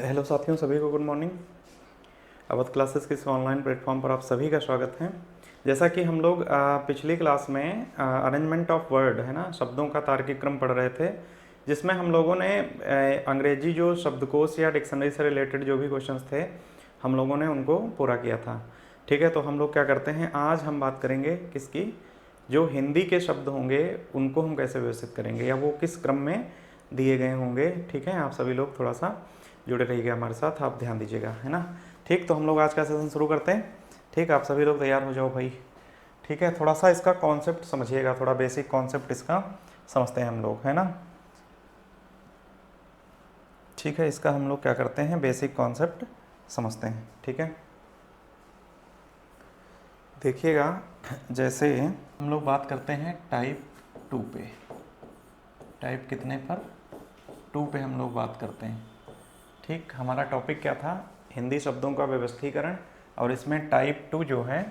Hello साथियों, सभी को गुड मॉर्निंग। अवध क्लासेस के इस ऑनलाइन प्लेटफॉर्म पर आप सभी का स्वागत है। जैसा कि हम लोग पिछली क्लास में अरेंजमेंट ऑफ वर्ड है ना, शब्दों का तार्किक क्रम पढ़ रहे थे, जिसमें हम लोगों ने अंग्रेजी जो शब्दकोश या डिक्शनरी से रिलेटेड जो भी क्वेश्चंस थे हम लोगों ने उनको पूरा किया था। ठीक है, तो हम लोग क्या करते हैं, आज हम बात करेंगे किसकी, जो हिंदी के शब्द होंगे उनको हम कैसे व्यवस्थित करेंगे या वो किस क्रम में दिए गए होंगे। ठीक है, आप सभी लोग थोड़ा सा जुड़े रहिएगा हमारे साथ, आप ध्यान दीजिएगा, है ना। ठीक, तो हम लोग आज का सेशन शुरू करते हैं। ठीक, आप सभी लोग तैयार हो जाओ भाई। ठीक है, थोड़ा सा इसका कॉन्सेप्ट समझिएगा, थोड़ा बेसिक कॉन्सेप्ट इसका समझते हैं हम लोग, है ना। ठीक है, इसका हम लोग क्या करते हैं, बेसिक कॉन्सेप्ट समझते हैं। ठीक है, देखिएगा, जैसे हम लोग बात करते हैं टाइप 2 पे, टाइप कितने पर, 2 पे हम लोग बात करते हैं। ठीक, हमारा टॉपिक क्या था, हिंदी शब्दों का व्यवस्थीकरण, और इसमें टाइप 2 जो है,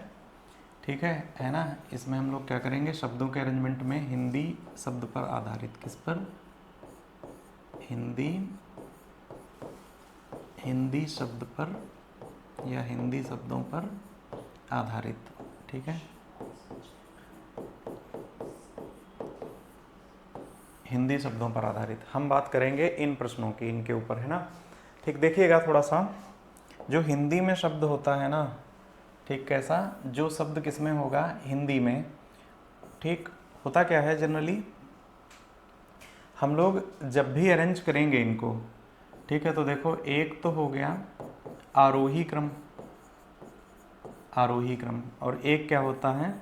ठीक है ना, इसमें हम लोग क्या करेंगे, शब्दों के अरेंजमेंट में हिंदी शब्द पर आधारित, किस पर, हिंदी शब्द पर या हिंदी शब्दों पर आधारित। ठीक है, हिंदी शब्दों पर आधारित हम बात करेंगे इन प्रश्नों की, इनके ऊपर, है ना। ठीक, देखिएगा थोड़ा सा, जो हिंदी में शब्द होता है ना, ठीक, कैसा, जो शब्द किस में होगा, हिंदी में, ठीक, होता क्या है, जनरली हम लोग जब भी अरेंज करेंगे इनको, ठीक है, तो देखो एक तो हो गया आरोही क्रम, आरोही क्रम, और एक क्या होता है,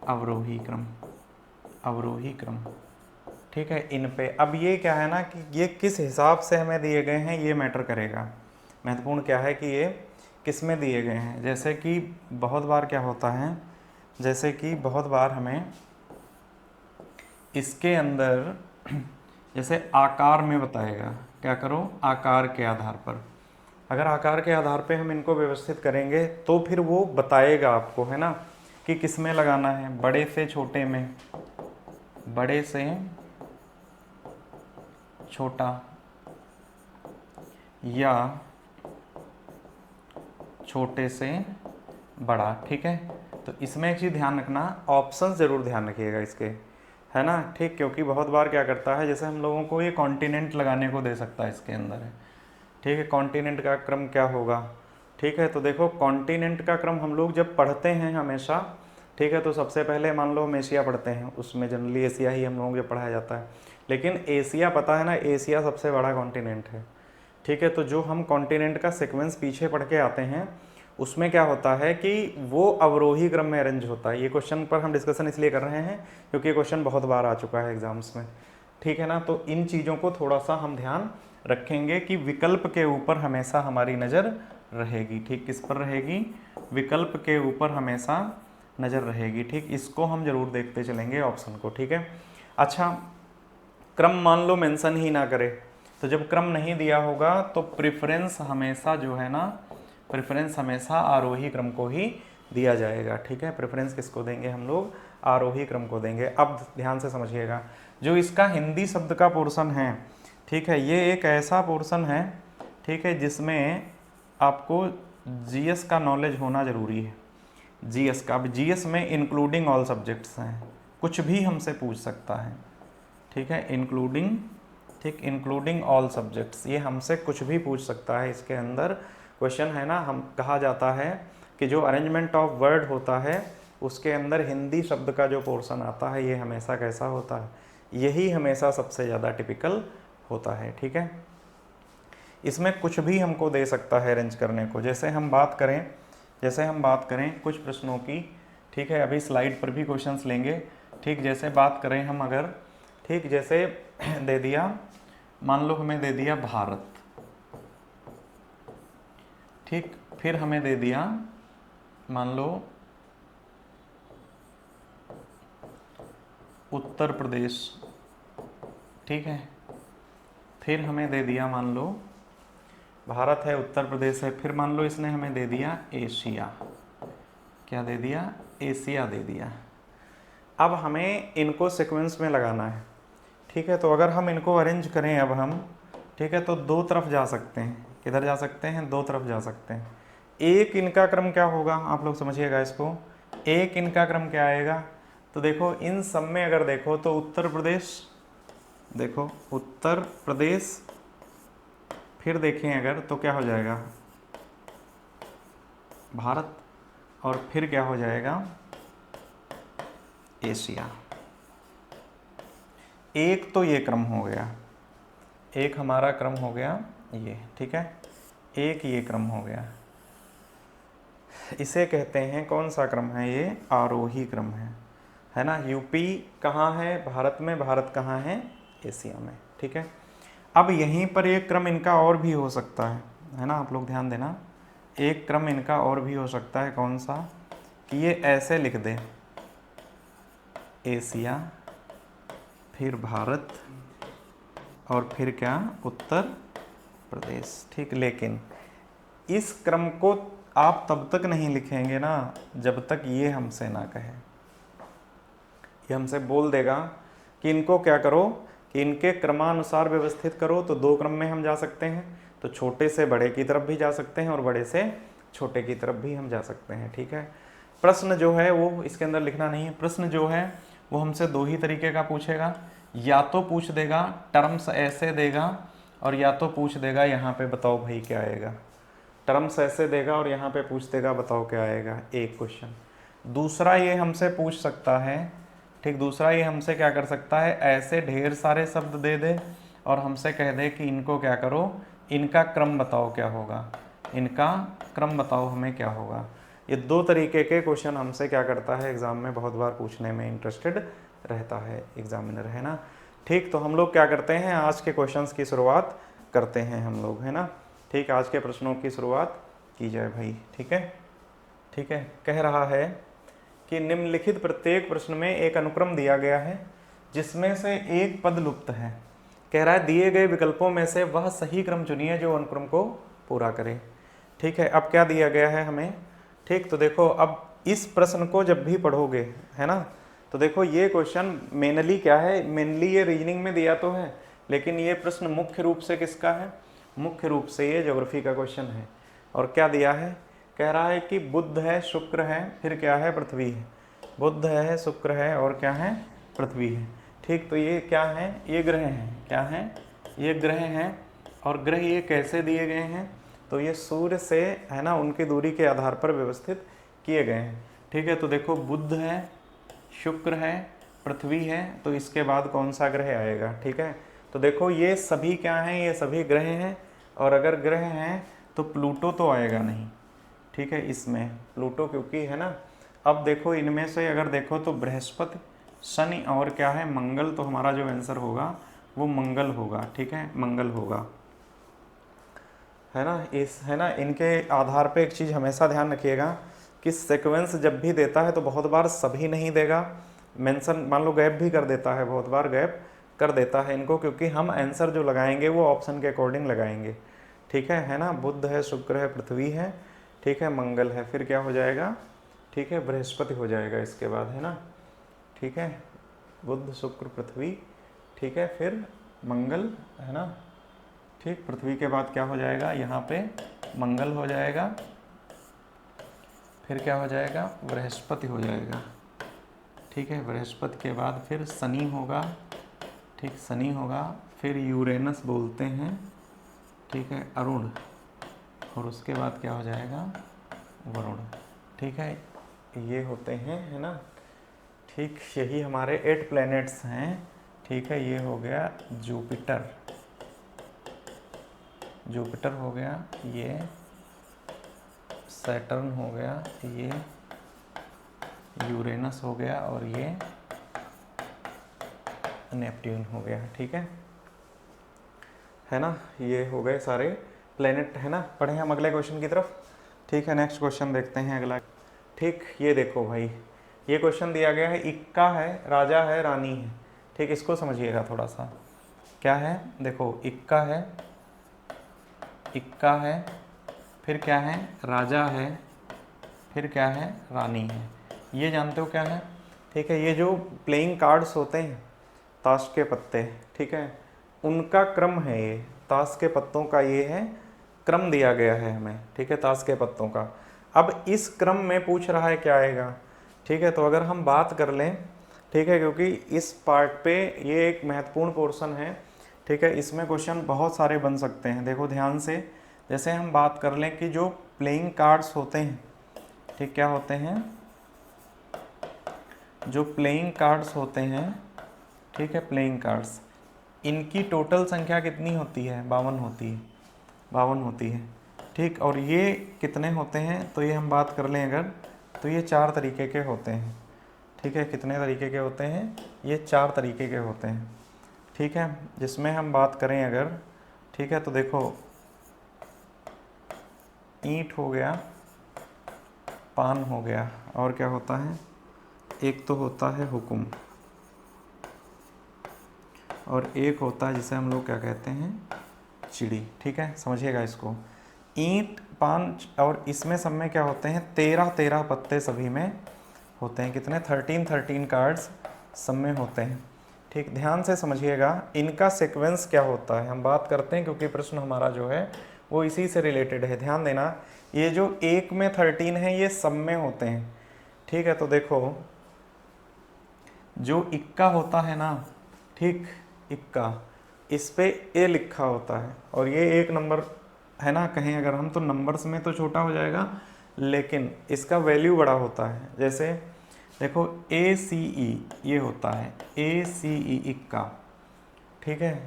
अवरोही क्रम, अवरोही क्रम। ठीक है, इन पे अब ये क्या है ना कि ये किस हिसाब से हमें दिए गए हैं ये मैटर करेगा। महत्वपूर्ण क्या है कि ये किस में दिए गए हैं। जैसे कि बहुत बार क्या होता है, जैसे कि बहुत बार हमें इसके अंदर जैसे आकार में बताएगा, क्या करो, आकार के आधार पर, अगर आकार के आधार पे हम इनको व्यवस्थित करेंगे तो फिर वो बताएगा आपको, है ना, कि किस में लगाना है, बड़े से छोटे में, बड़े से छोटा, या छोटे से बड़ा। ठीक है, तो इसमें एक चीज़ ध्यान रखना, ऑप्शन ज़रूर ध्यान रखिएगा इसके, है ना। ठीक, क्योंकि बहुत बार क्या करता है, जैसे हम लोगों को ये कॉन्टिनेंट लगाने को दे सकता है इसके अंदर है। ठीक है, कॉन्टिनेंट का क्रम क्या होगा। ठीक है, तो देखो कॉन्टिनेंट का क्रम हम लोग जब पढ़ते हैं हमेशा, ठीक है, तो सबसे पहले मान लो हम एशिया पढ़ते हैं, उसमें जनरली एशिया ही हम लोगों को पढ़ाया जाता है, लेकिन एशिया पता है ना, एशिया सबसे बड़ा कॉन्टिनेंट है। ठीक है, तो जो हम कॉन्टिनेंट का सीक्वेंस पीछे पढ़ के आते हैं उसमें क्या होता है कि वो अवरोही क्रम में अरेंज होता है। ये क्वेश्चन पर हम डिस्कशन इसलिए कर रहे हैं क्योंकि ये क्वेश्चन बहुत बार आ चुका है एग्जाम्स में। ठीक है ना, तो इन चीज़ों को थोड़ा सा हम ध्यान रखेंगे कि विकल्प के ऊपर हमेशा हमारी नज़र रहेगी। ठीक, किस पर रहेगी, विकल्प के ऊपर हमेशा नज़र रहेगी। ठीक, इसको हम जरूर देखते चलेंगे ऑप्शन को। ठीक है, अच्छा, क्रम मान लो मेंशन ही ना करे, तो जब क्रम नहीं दिया होगा तो प्रेफरेंस हमेशा जो है ना, प्रेफरेंस हमेशा आरोही क्रम को ही दिया जाएगा। ठीक है, प्रेफरेंस किसको देंगे हम लोग, आरोही क्रम को देंगे। अब ध्यान से समझिएगा, जो इसका हिंदी शब्द का पोर्शन है, ठीक है, ये एक ऐसा पोर्शन है, ठीक है, जिसमें आपको जीएस का नॉलेज होना ज़रूरी है। जीएस का, अब जीएस में इंक्लूडिंग ऑल सब्जेक्ट्स हैं, कुछ भी हमसे पूछ सकता है। ठीक है, इंक्लूडिंग, ठीक, इंक्लूडिंग ऑल सब्जेक्ट्स, ये हमसे कुछ भी पूछ सकता है। इसके अंदर क्वेश्चन है ना, हम कहा जाता है कि जो अरेंजमेंट ऑफ वर्ड होता है उसके अंदर हिंदी शब्द का जो पोर्शन आता है ये हमेशा कैसा होता है, यही हमेशा सबसे ज़्यादा टिपिकल होता है। ठीक है, इसमें कुछ भी हमको दे सकता है अरेंज करने को। जैसे हम बात करें कुछ प्रश्नों की, ठीक है, अभी स्लाइड पर भी क्वेश्चंस लेंगे। ठीक, जैसे बात करें हम अगर, ठीक, जैसे दे दिया, मान लो हमें दे दिया भारत, ठीक, फिर हमें दे दिया मान लो उत्तर प्रदेश, ठीक है, फिर हमें दे दिया मान लो भारत है, उत्तर प्रदेश है, फिर मान लो इसने हमें दे दिया एशिया, क्या दे दिया, एशिया दे दिया। अब हमें इनको सीक्वेंस में लगाना है। ठीक है, तो अगर हम इनको अरेंज करें अब हम, ठीक है, तो दो तरफ जा सकते हैं। किधर जा सकते हैं? दो तरफ जा सकते हैं। एक इनका क्रम क्या होगा, आप लोग समझिएगा इसको। एक इनका क्रम क्या आएगा, तो देखो इन सब में अगर देखो तो उत्तर प्रदेश, देखो उत्तर प्रदेश, फिर देखें अगर तो क्या हो जाएगा भारत, और फिर क्या हो जाएगा एशिया। एक तो ये क्रम हो गया, एक हमारा क्रम हो गया ये, ठीक है, एक ये क्रम हो गया। इसे कहते हैं, कौन सा क्रम है ये? आरोही क्रम है ना। यूपी कहाँ है भारत में, भारत कहाँ है एशिया में, ठीक है। अब यहीं पर एक क्रम इनका और भी हो सकता है ना, आप लोग ध्यान देना। एक क्रम इनका और भी हो सकता है, कौन सा, कि ये ऐसे लिख दे, एशिया, फिर भारत, और फिर क्या, उत्तर प्रदेश, ठीक। लेकिन इस क्रम को आप तब तक नहीं लिखेंगे ना जब तक ये हमसे ना कहे। ये हमसे बोल देगा कि इनको क्या करो, कि इनके क्रमानुसार व्यवस्थित करो, तो दो क्रम में हम जा सकते हैं, तो छोटे से बड़े की तरफ भी जा सकते हैं और बड़े से छोटे की तरफ भी हम जा सकते हैं, ठीक है। प्रश्न जो है वो इसके अंदर लिखना नहीं है। प्रश्न जो है वो हमसे दो ही तरीके का पूछेगा, या तो पूछ देगा टर्म्स ऐसे देगा, और या तो पूछ देगा यहाँ पे बताओ भाई क्या आएगा। टर्म्स ऐसे देगा और यहाँ पे पूछ देगा बताओ क्या आएगा, एक क्वेश्चन। दूसरा ये हमसे पूछ सकता है, ठीक, दूसरा ये हमसे क्या कर सकता है, ऐसे ढेर सारे शब्द दे दे और हमसे कह दे कि इनको क्या करो, इनका क्रम बताओ क्या होगा, इनका क्रम बताओ हमें क्या होगा। ये दो तरीके के क्वेश्चन हमसे क्या करता है, एग्जाम में बहुत बार पूछने में इंटरेस्टेड रहता है एग्जामिनर, है ना। ठीक, तो हम लोग क्या करते हैं, आज के क्वेश्चंस की शुरुआत करते हैं हम लोग, है ना। ठीक, आज के प्रश्नों की शुरुआत की जाए भाई, ठीक है। ठीक है, कह रहा है कि निम्नलिखित प्रत्येक प्रश्न में एक अनुक्रम दिया गया है जिसमें से एक पद लुप्त है। कह रहा है दिए गए विकल्पों में से वह सही क्रम चुनिए जो अनुक्रम को पूरा करे। ठीक है, अब क्या दिया गया है हमें, ठीक, तो देखो अब इस प्रश्न को जब भी पढ़ोगे, है ना, तो देखो ये क्वेश्चन मेनली क्या है, मेनली ये रीजनिंग में दिया तो है, लेकिन ये प्रश्न मुख्य रूप से किसका है, मुख्य रूप से ये ज्योग्राफी का क्वेश्चन है। और क्या दिया है, कह रहा है कि बुध है, शुक्र है, फिर क्या है, पृथ्वी है। बुध है, शुक्र है और क्या है, पृथ्वी है। ठीक, तो ये क्या है, ये ग्रह हैं, क्या है, ये ग्रह हैं। और ग्रह ये कैसे दिए गए हैं, तो ये सूर्य से, है ना, उनकी दूरी के आधार पर व्यवस्थित किए गए हैं। ठीक है, तो देखो बुध है, शुक्र है, पृथ्वी है, तो इसके बाद कौन सा ग्रह आएगा। ठीक है, तो देखो ये सभी क्या हैं, ये सभी ग्रह हैं, और अगर ग्रह हैं तो प्लूटो तो आएगा नहीं। ठीक है, इसमें प्लूटो क्योंकि है ना। अब देखो इनमें से अगर देखो तो बृहस्पति, शनि और क्या है, मंगल, तो हमारा जो आंसर होगा वो मंगल होगा। ठीक है, मंगल होगा, है ना। इस, है ना, इनके आधार पे एक चीज़ हमेशा ध्यान रखिएगा कि सीक्वेंस जब भी देता है तो बहुत बार सभी नहीं देगा, मेंशन मान लो गैप भी कर देता है, बहुत बार गैप कर देता है इनको, क्योंकि हम आंसर जो लगाएंगे वो ऑप्शन के अकॉर्डिंग लगाएंगे। ठीक है ना, बुध है, शुक्र है, पृथ्वी है, ठीक है, मंगल है, फिर क्या हो जाएगा, ठीक है, बृहस्पति हो जाएगा इसके बाद, है ना। ठीक है, बुध, शुक्र, पृथ्वी, ठीक है, फिर मंगल, है ना। ठीक, पृथ्वी के बाद क्या हो जाएगा, यहाँ पे मंगल हो जाएगा, फिर क्या हो जाएगा, बृहस्पति हो जाएगा। ठीक है, बृहस्पति के बाद फिर शनि होगा, ठीक, शनि होगा, फिर यूरेनस बोलते हैं, ठीक है, अरुण, और उसके बाद क्या हो जाएगा, वरुण। ठीक है, ये होते हैं, है ना। ठीक, यही हमारे 8 प्लैनेट्स हैं। ठीक है, ये हो गया जुपिटर, जुपिटर हो गया, ये सैटर्न हो गया, ये यूरेनस हो गया, और ये नेपट्यून हो गया। ठीक है ना, ये हो गए सारे प्लेनेट, है ना। पढ़े हम अगले क्वेश्चन की तरफ। ठीक है, नेक्स्ट क्वेश्चन देखते हैं अगला। ठीक, ये देखो भाई, ये क्वेश्चन दिया गया है, इक्का है, राजा है, रानी है। ठीक, इसको समझिएगा थोड़ा सा, क्या है, देखो इक्का है, इक्का है, फिर क्या है, राजा है, फिर क्या है, रानी है। ये जानते हो क्या है। ठीक है, ये जो प्लेइंग कार्ड्स होते हैं, ताश के पत्ते, ठीक है, उनका क्रम है ये। ताश के पत्तों का ये है क्रम दिया गया है हमें, ठीक है, ताश के पत्तों का। अब इस क्रम में पूछ रहा है क्या आएगा, ठीक है। तो अगर हम बात कर लें, ठीक है, क्योंकि इस पार्ट पे ये एक महत्वपूर्ण पोर्शन है, ठीक है, इसमें क्वेश्चन बहुत सारे बन सकते हैं। देखो ध्यान से, जैसे हम बात कर लें कि जो प्लेइंग कार्ड्स होते हैं, ठीक, क्या होते हैं, जो प्लेइंग कार्ड्स होते हैं, ठीक है, प्लेइंग कार्ड्स, इनकी टोटल संख्या कितनी होती है, 52 होती है, 52 होती है, ठीक। और ये कितने होते हैं, तो ये हम बात कर लें अगर, तो ये 4 तरीके के होते हैं, ठीक है। कितने तरीके के होते हैं, ये 4 तरीके के होते हैं, ठीक है। जिसमें हम बात करें अगर, ठीक है, तो देखो ईंट हो गया, पान हो गया, और क्या होता है, एक तो होता है हुक्म, और एक होता है जिसे हम लोग क्या कहते हैं, चिड़ी, ठीक है, समझिएगा इसको। ईंट, पान, और इसमें सब में क्या होते हैं, 13 पत्ते सभी में होते हैं। कितने, 13 कार्ड्स सब में होते हैं, ठीक। ध्यान से समझिएगा, इनका सीक्वेंस क्या होता है हम बात करते हैं, क्योंकि प्रश्न हमारा जो है वो इसी से रिलेटेड है। ध्यान देना, ये जो एक में 13 है ये सब में होते हैं, ठीक है। तो देखो जो इक्का होता है ना, ठीक, इक्का, इस पे ए लिखा होता है, और ये एक नंबर है ना, कहें अगर हम तो नंबर्स में तो छोटा हो जाएगा, लेकिन इसका वैल्यू बड़ा होता है। जैसे देखो ACE ये होता है, ACE इक्का, ठीक है।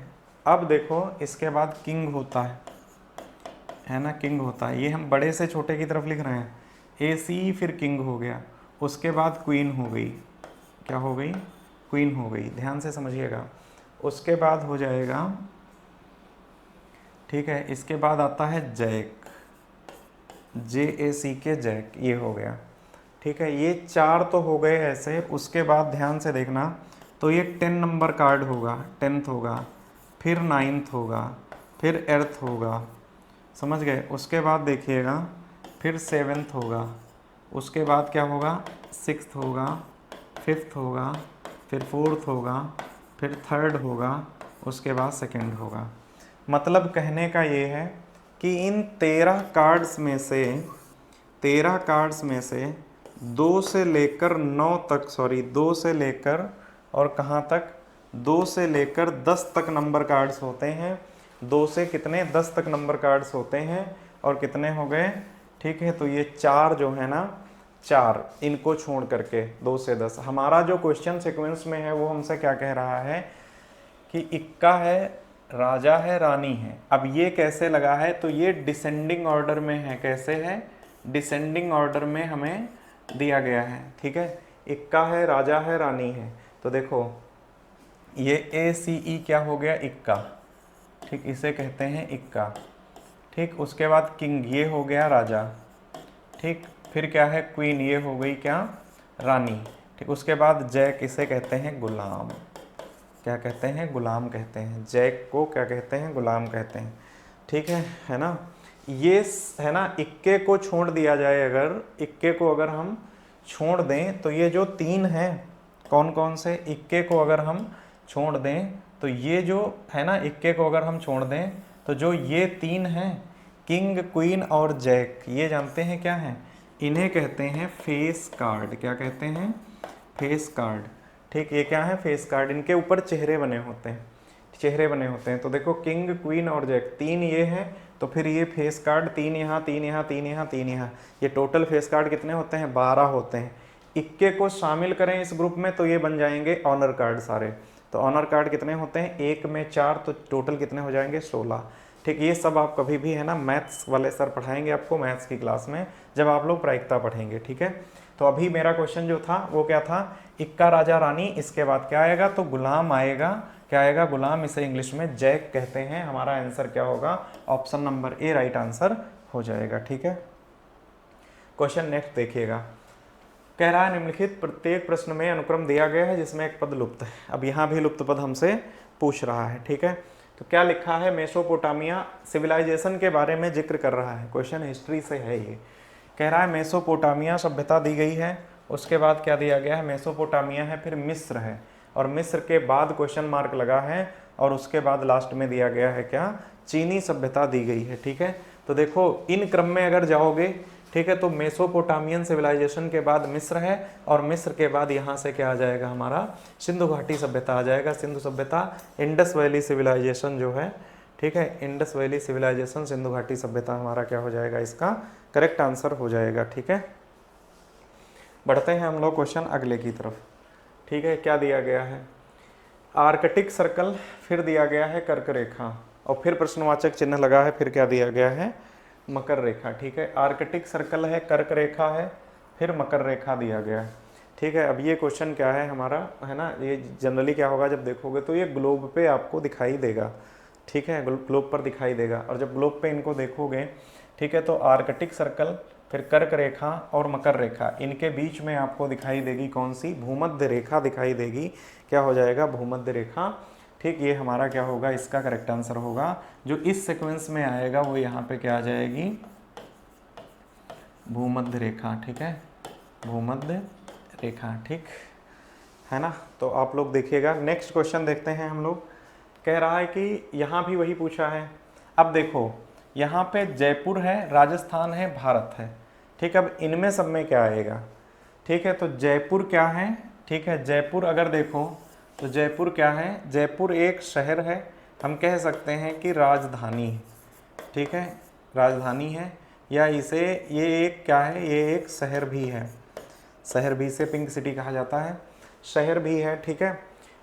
अब देखो इसके बाद किंग होता है ना, किंग होता है, ये हम बड़े से छोटे की तरफ लिख रहे हैं, ACE फिर किंग हो गया, उसके बाद क्वीन हो गई, क्या हो गई, क्वीन हो गई, ध्यान से समझिएगा। उसके बाद हो जाएगा, ठीक है, इसके बाद आता है जैक, JACK, जैक, ये हो गया, ठीक है। ये 4 तो हो गए ऐसे। उसके बाद ध्यान से देखना, तो ये 10 नंबर कार्ड होगा, 10th होगा, फिर 9th होगा, फिर 8th होगा, समझ गए। उसके बाद देखिएगा फिर 7th होगा, उसके बाद क्या होगा, 6th होगा, 5th होगा, फिर 4th होगा, फिर 3rd होगा, उसके बाद 2nd होगा। मतलब कहने का ये है कि इन 13 कार्ड्स में से 2 से लेकर 9 तक, सॉरी 2 से लेकर और कहाँ तक, 2 से लेकर 10 तक नंबर कार्ड्स होते हैं। 2 से कितने, 10 तक नंबर कार्ड्स होते हैं, और कितने हो गए, ठीक है। तो ये 4 जो है ना, 4 इनको छोड़ करके 2 से 10, हमारा जो क्वेश्चन सीक्वेंस में है वो हमसे क्या कह रहा है कि इक्का है, राजा है, रानी है। अब ये कैसे लगा है, तो ये डिसेंडिंग ऑर्डर में है, कैसे है, डिसेंडिंग ऑर्डर में हमें दिया गया है, ठीक है। इक्का है, राजा है, रानी है, तो देखो ये ACE क्या हो गया, इक्का, ठीक, इसे कहते हैं इक्का, ठीक। उसके बाद किंग, ये हो गया राजा, ठीक। फिर क्या है, क्वीन, ये हो गई क्या, रानी, ठीक। उसके बाद जैक, इसे कहते हैं गुलाम, क्या कहते हैं, गुलाम कहते हैं, जैक को क्या कहते हैं, गुलाम कहते हैं, ठीक है ना। ये है ना, इक्के को छोड़ दिया जाए, अगर इक्के को अगर हम छोड़ दें तो ये जो 3 हैं, कौन कौन से, इक्के को अगर हम छोड़ दें तो ये जो है ना, इक्के को अगर हम छोड़ दें तो जो ये 3 हैं, किंग, क्वीन और जैक, ये जानते हैं क्या हैं, इन्हें कहते हैं फेस कार्ड, क्या कहते हैं, फेस कार्ड, ठीक। ये क्या है, फेस कार्ड, इनके ऊपर चेहरे बने होते हैं, चेहरे बने होते हैं। तो देखो किंग, क्वीन और जैक, 3 ये हैं, तो फिर ये फेस कार्ड 3 यहाँ, 3 यहाँ, 3 यहाँ, 3 यहाँ, ये टोटल फेस कार्ड कितने होते हैं, 12 होते हैं। इक्के को शामिल करें इस ग्रुप में तो ये बन जाएंगे ऑनर कार्ड सारे। तो ऑनर कार्ड कितने होते हैं, 1 में 4, तो टोटल कितने हो जाएंगे, 16, ठीक। ये सब आप कभी भी है ना, मैथ्स वाले सर पढ़ाएंगे आपको मैथ्स की क्लास में, जब आप लोग प्रायिकता पढ़ेंगे, ठीक है। तो अभी मेरा क्वेश्चन जो था वो क्या था, इक्का, राजा, रानी, इसके बाद क्या आएगा, तो गुलाम आएगा, क्या आएगा, गुलाम, इसे इंग्लिश में जैक कहते हैं। हमारा आंसर क्या होगा, option number A right answer हो जाएगा, ठीक है। क्वेश्चन नेक्स्ट देखिएगा, कह रहा है निम्नलिखित प्रत्येक प्रश्न में अनुक्रम दिया गया है जिसमें एक पद लुप्त है। अब यहाँ भी लुप्त पद हमसे पूछ रहा है, ठीक है। तो क्या लिखा है, मेसोपोटामिया सिविलाइजेशन के बारे में जिक्र कर रहा है, क्वेश्चन हिस्ट्री से है ये। कह रहा है मेसोपोटामिया सभ्यता दी गई है, उसके बाद क्या दिया गया है, मेसोपोटामिया है, फिर मिस्र है, और मिस्र के बाद क्वेश्चन मार्क लगा है, और उसके बाद लास्ट में दिया गया है क्या, चीनी सभ्यता दी गई है। ठीक है, तो देखो इन क्रम में अगर जाओगे, ठीक है, तो मेसोपोटामियन सिविलाइजेशन के बाद मिस्र है, और मिस्र के बाद यहाँ से क्या आ जाएगा हमारा सिंधु घाटी सभ्यता आ जाएगा। सिंधु सभ्यता, इंडस वैली सिविलाइजेशन जो है, ठीक है, इंडस वैली सिविलाइजेशन, सिंधु घाटी सभ्यता हमारा क्या हो जाएगा, इसका करेक्ट आंसर हो जाएगा। ठीक है, बढ़ते हैं हम लोग क्वेश्चन अगले की तरफ। ठीक है, क्या दिया गया है, आर्कटिक सर्कल, फिर दिया गया है कर्क रेखा, और फिर प्रश्नवाचक चिन्ह लगा है, फिर क्या दिया गया है, मकर रेखा। ठीक है, आर्कटिक सर्कल है, कर्क रेखा है, फिर मकर रेखा दिया गया है। ठीक है, अब ये क्वेश्चन क्या है हमारा, है ना, ये जनरली क्या होगा जब देखोगे तो ये ग्लोब पे आपको दिखाई देगा। ठीक है, ग्लोब पर दिखाई देगा, और जब ग्लोब पे इनको देखोगे, ठीक है, तो आर्कटिक सर्कल, फिर कर्क रेखा और मकर रेखा, इनके बीच में आपको दिखाई देगी कौन सी, भूमध्य रेखा दिखाई देगी। क्या हो जाएगा, भूमध्य रेखा। ठीक, ये हमारा क्या होगा, इसका करेक्ट आंसर होगा। जो इस सीक्वेंस में आएगा वो यहाँ पे क्या आ जाएगी, भूमध्य रेखा। ठीक है, भूमध्य रेखा, ठीक है ना। तो आप लोग देखिएगा, नेक्स्ट क्वेश्चन देखते हैं हम लोग। कह रहा है कि यहाँ भी वही पूछा है। अब देखो यहाँ पे जयपुर है, राजस्थान है, भारत है। ठीक, अब इनमें सब में क्या आएगा। ठीक है, तो जयपुर क्या है, ठीक है, जयपुर अगर देखो तो जयपुर क्या है, जयपुर एक शहर है, हम कह सकते हैं कि राजधानी है। ठीक है, राजधानी है, या इसे ये एक क्या है, ये एक शहर भी है, शहर भी, से पिंक सिटी कहा जाता है, शहर भी है। ठीक है,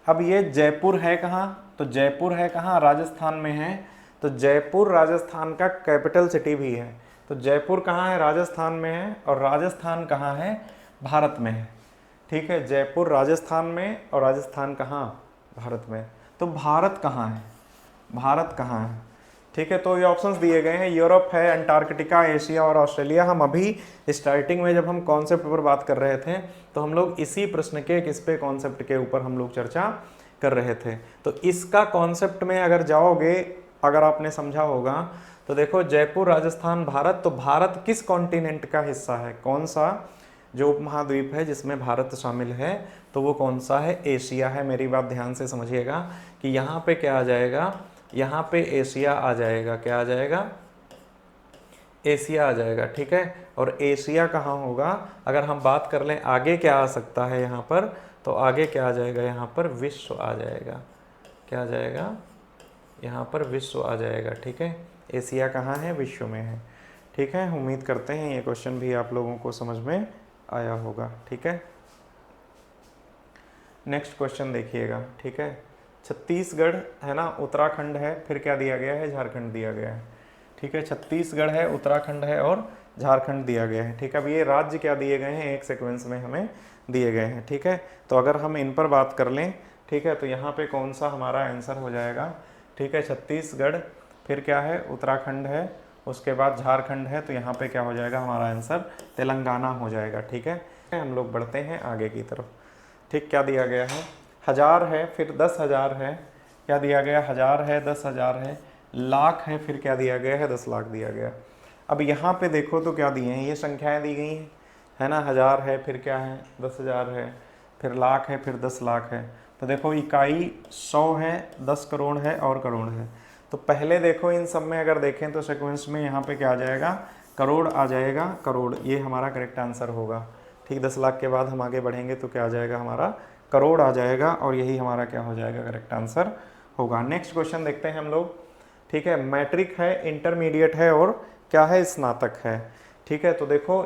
अब ये जयपुर है कहाँ, तो जयपुर है कहाँ, राजस्थान में है, तो जयपुर राजस्थान का कैपिटल सिटी भी है। तो जयपुर कहाँ है, राजस्थान में है, और राजस्थान कहाँ है, भारत में है। ठीक है, जयपुर राजस्थान में और राजस्थान कहाँ, भारत में। तो भारत कहाँ है, भारत कहाँ है। ठीक है, तो ये ऑप्शंस दिए गए हैं, यूरोप है, अंटार्कटिका, एशिया और ऑस्ट्रेलिया। हम अभी स्टार्टिंग में जब हम कॉन्सेप्ट पर बात कर रहे थे तो हम लोग इसी प्रश्न के किस पे, कॉन्सेप्ट के ऊपर हम लोग चर्चा कर रहे थे। तो इसका कॉन्सेप्ट में अगर जाओगे, अगर आपने समझा होगा तो देखो जयपुर राजस्थान भारत, तो भारत किस कॉन्टिनेंट का हिस्सा है, कौन सा जो उपमहाद्वीप है जिसमें भारत शामिल है, तो वो कौन सा है, एशिया है। मेरी बात ध्यान से समझिएगा कि यहाँ पे क्या आ जाएगा, यहाँ पे एशिया आ जाएगा, क्या आ जाएगा, एशिया आ जाएगा। ठीक है, और एशिया कहाँ होगा, अगर हम बात कर लें आगे क्या आ सकता है यहाँ पर, तो आगे क्या आ जाएगा, यहाँ पर विश्व आ जाएगा, क्या आ जाएगा, यहाँ पर विश्व आ जाएगा। ठीक है, एशिया कहाँ है, विश्व में है। ठीक है, उम्मीद करते हैं ये क्वेश्चन भी आप लोगों को समझ में आया होगा। ठीक है, नेक्स्ट क्वेश्चन देखिएगा। ठीक है, छत्तीसगढ़ है ना, उत्तराखंड है, फिर क्या दिया गया है, झारखंड दिया गया है। ठीक है, छत्तीसगढ़ है, उत्तराखंड है और झारखंड दिया गया है। ठीक है, अब ये राज्य क्या दिए गए हैं, एक सीक्वेंस में हमें दिए गए हैं। ठीक है, तो अगर हम इन पर बात कर लें, ठीक है, तो यहाँ पे कौन सा हमारा आंसर हो जाएगा। ठीक है, छत्तीसगढ़, फिर क्या है, उत्तराखंड है, उसके बाद झारखंड है, तो यहाँ पे क्या हो जाएगा हमारा आंसर, तेलंगाना हो जाएगा। ठीक है, हम लोग बढ़ते हैं आगे की तरफ। ठीक, क्या दिया गया है, 1000 है, फिर 10,000 है, क्या दिया गया, 1000 है, 10,000 है, लाख है, फिर क्या दिया गया है, 10 लाख दिया गया। अब यहाँ पे देखो तो क्या दिए हैं, ये संख्याएं दी गई हैं, है ना, 1000 है, फिर क्या है, 10,000 है, फिर लाख है, फिर 10 लाख है। तो देखो इकाई 100 है, 10 करोड़ है और करोड़ है। तो पहले देखो इन सब में अगर देखें तो सीक्वेंस में यहाँ पे क्या आ जाएगा, करोड़ आ जाएगा, करोड़, ये हमारा करेक्ट आंसर होगा। ठीक, 10 लाख के बाद हम आगे बढ़ेंगे तो क्या आ जाएगा, हमारा करोड़ आ जाएगा, और यही हमारा क्या हो जाएगा, करेक्ट आंसर होगा। नेक्स्ट क्वेश्चन देखते हैं हम लोग। ठीक है, मैट्रिक है, इंटरमीडिएट है और क्या है, स्नातक है। ठीक है, तो देखो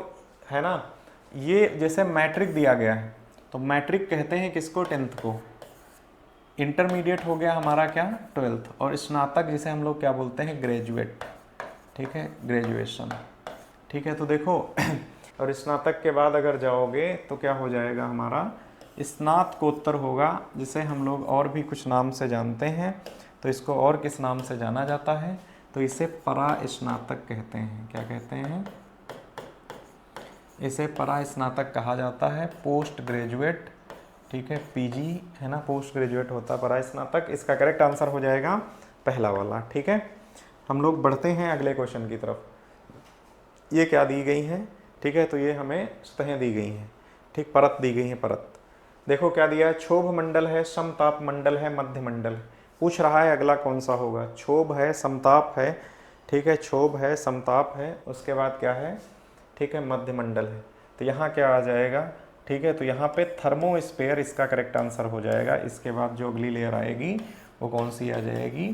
है ना, ये जैसे मैट्रिक दिया गया है तो मैट्रिक कहते हैं किसको, 10th को। इंटरमीडिएट हो गया हमारा क्या, 12th, और स्नातक जिसे हम लोग क्या बोलते हैं, ग्रेजुएट। ठीक है, ग्रेजुएशन। ठीक है, तो देखो और स्नातक के बाद अगर जाओगे तो क्या हो जाएगा हमारा, स्नातकोत्तर होगा, जिसे हम लोग और भी कुछ नाम से जानते हैं। तो इसको और किस नाम से जाना जाता है, तो इसे परास्नातक कहते हैं। क्या कहते हैं, इसे परास्नातक कहा जाता है, पोस्ट ग्रेजुएट। ठीक है, पीजी है ना, पोस्ट ग्रेजुएट होता है परास्नातक। इसका करेक्ट आंसर हो जाएगा पहला वाला। ठीक है, हम लोग बढ़ते हैं अगले क्वेश्चन की तरफ। ये क्या दी गई हैं, ठीक है, तो ये हमें सतहें दी गई हैं। ठीक, परत दी गई है, परत। देखो क्या दिया है, क्षोभ मंडल है, समताप मंडल है, मध्य मंडल। पूछ रहा है अगला कौन सा होगा, क्षोभ है, समताप है, ठीक है, क्षोभ है, समताप है, उसके बाद क्या है, ठीक है, मध्यमंडल है। तो यहाँ क्या आ जाएगा, ठीक है, तो यहाँ पे थर्मोस्फेयर इसका करेक्ट आंसर हो जाएगा। इसके बाद जो अगली लेयर आएगी वो कौन सी आ जाएगी,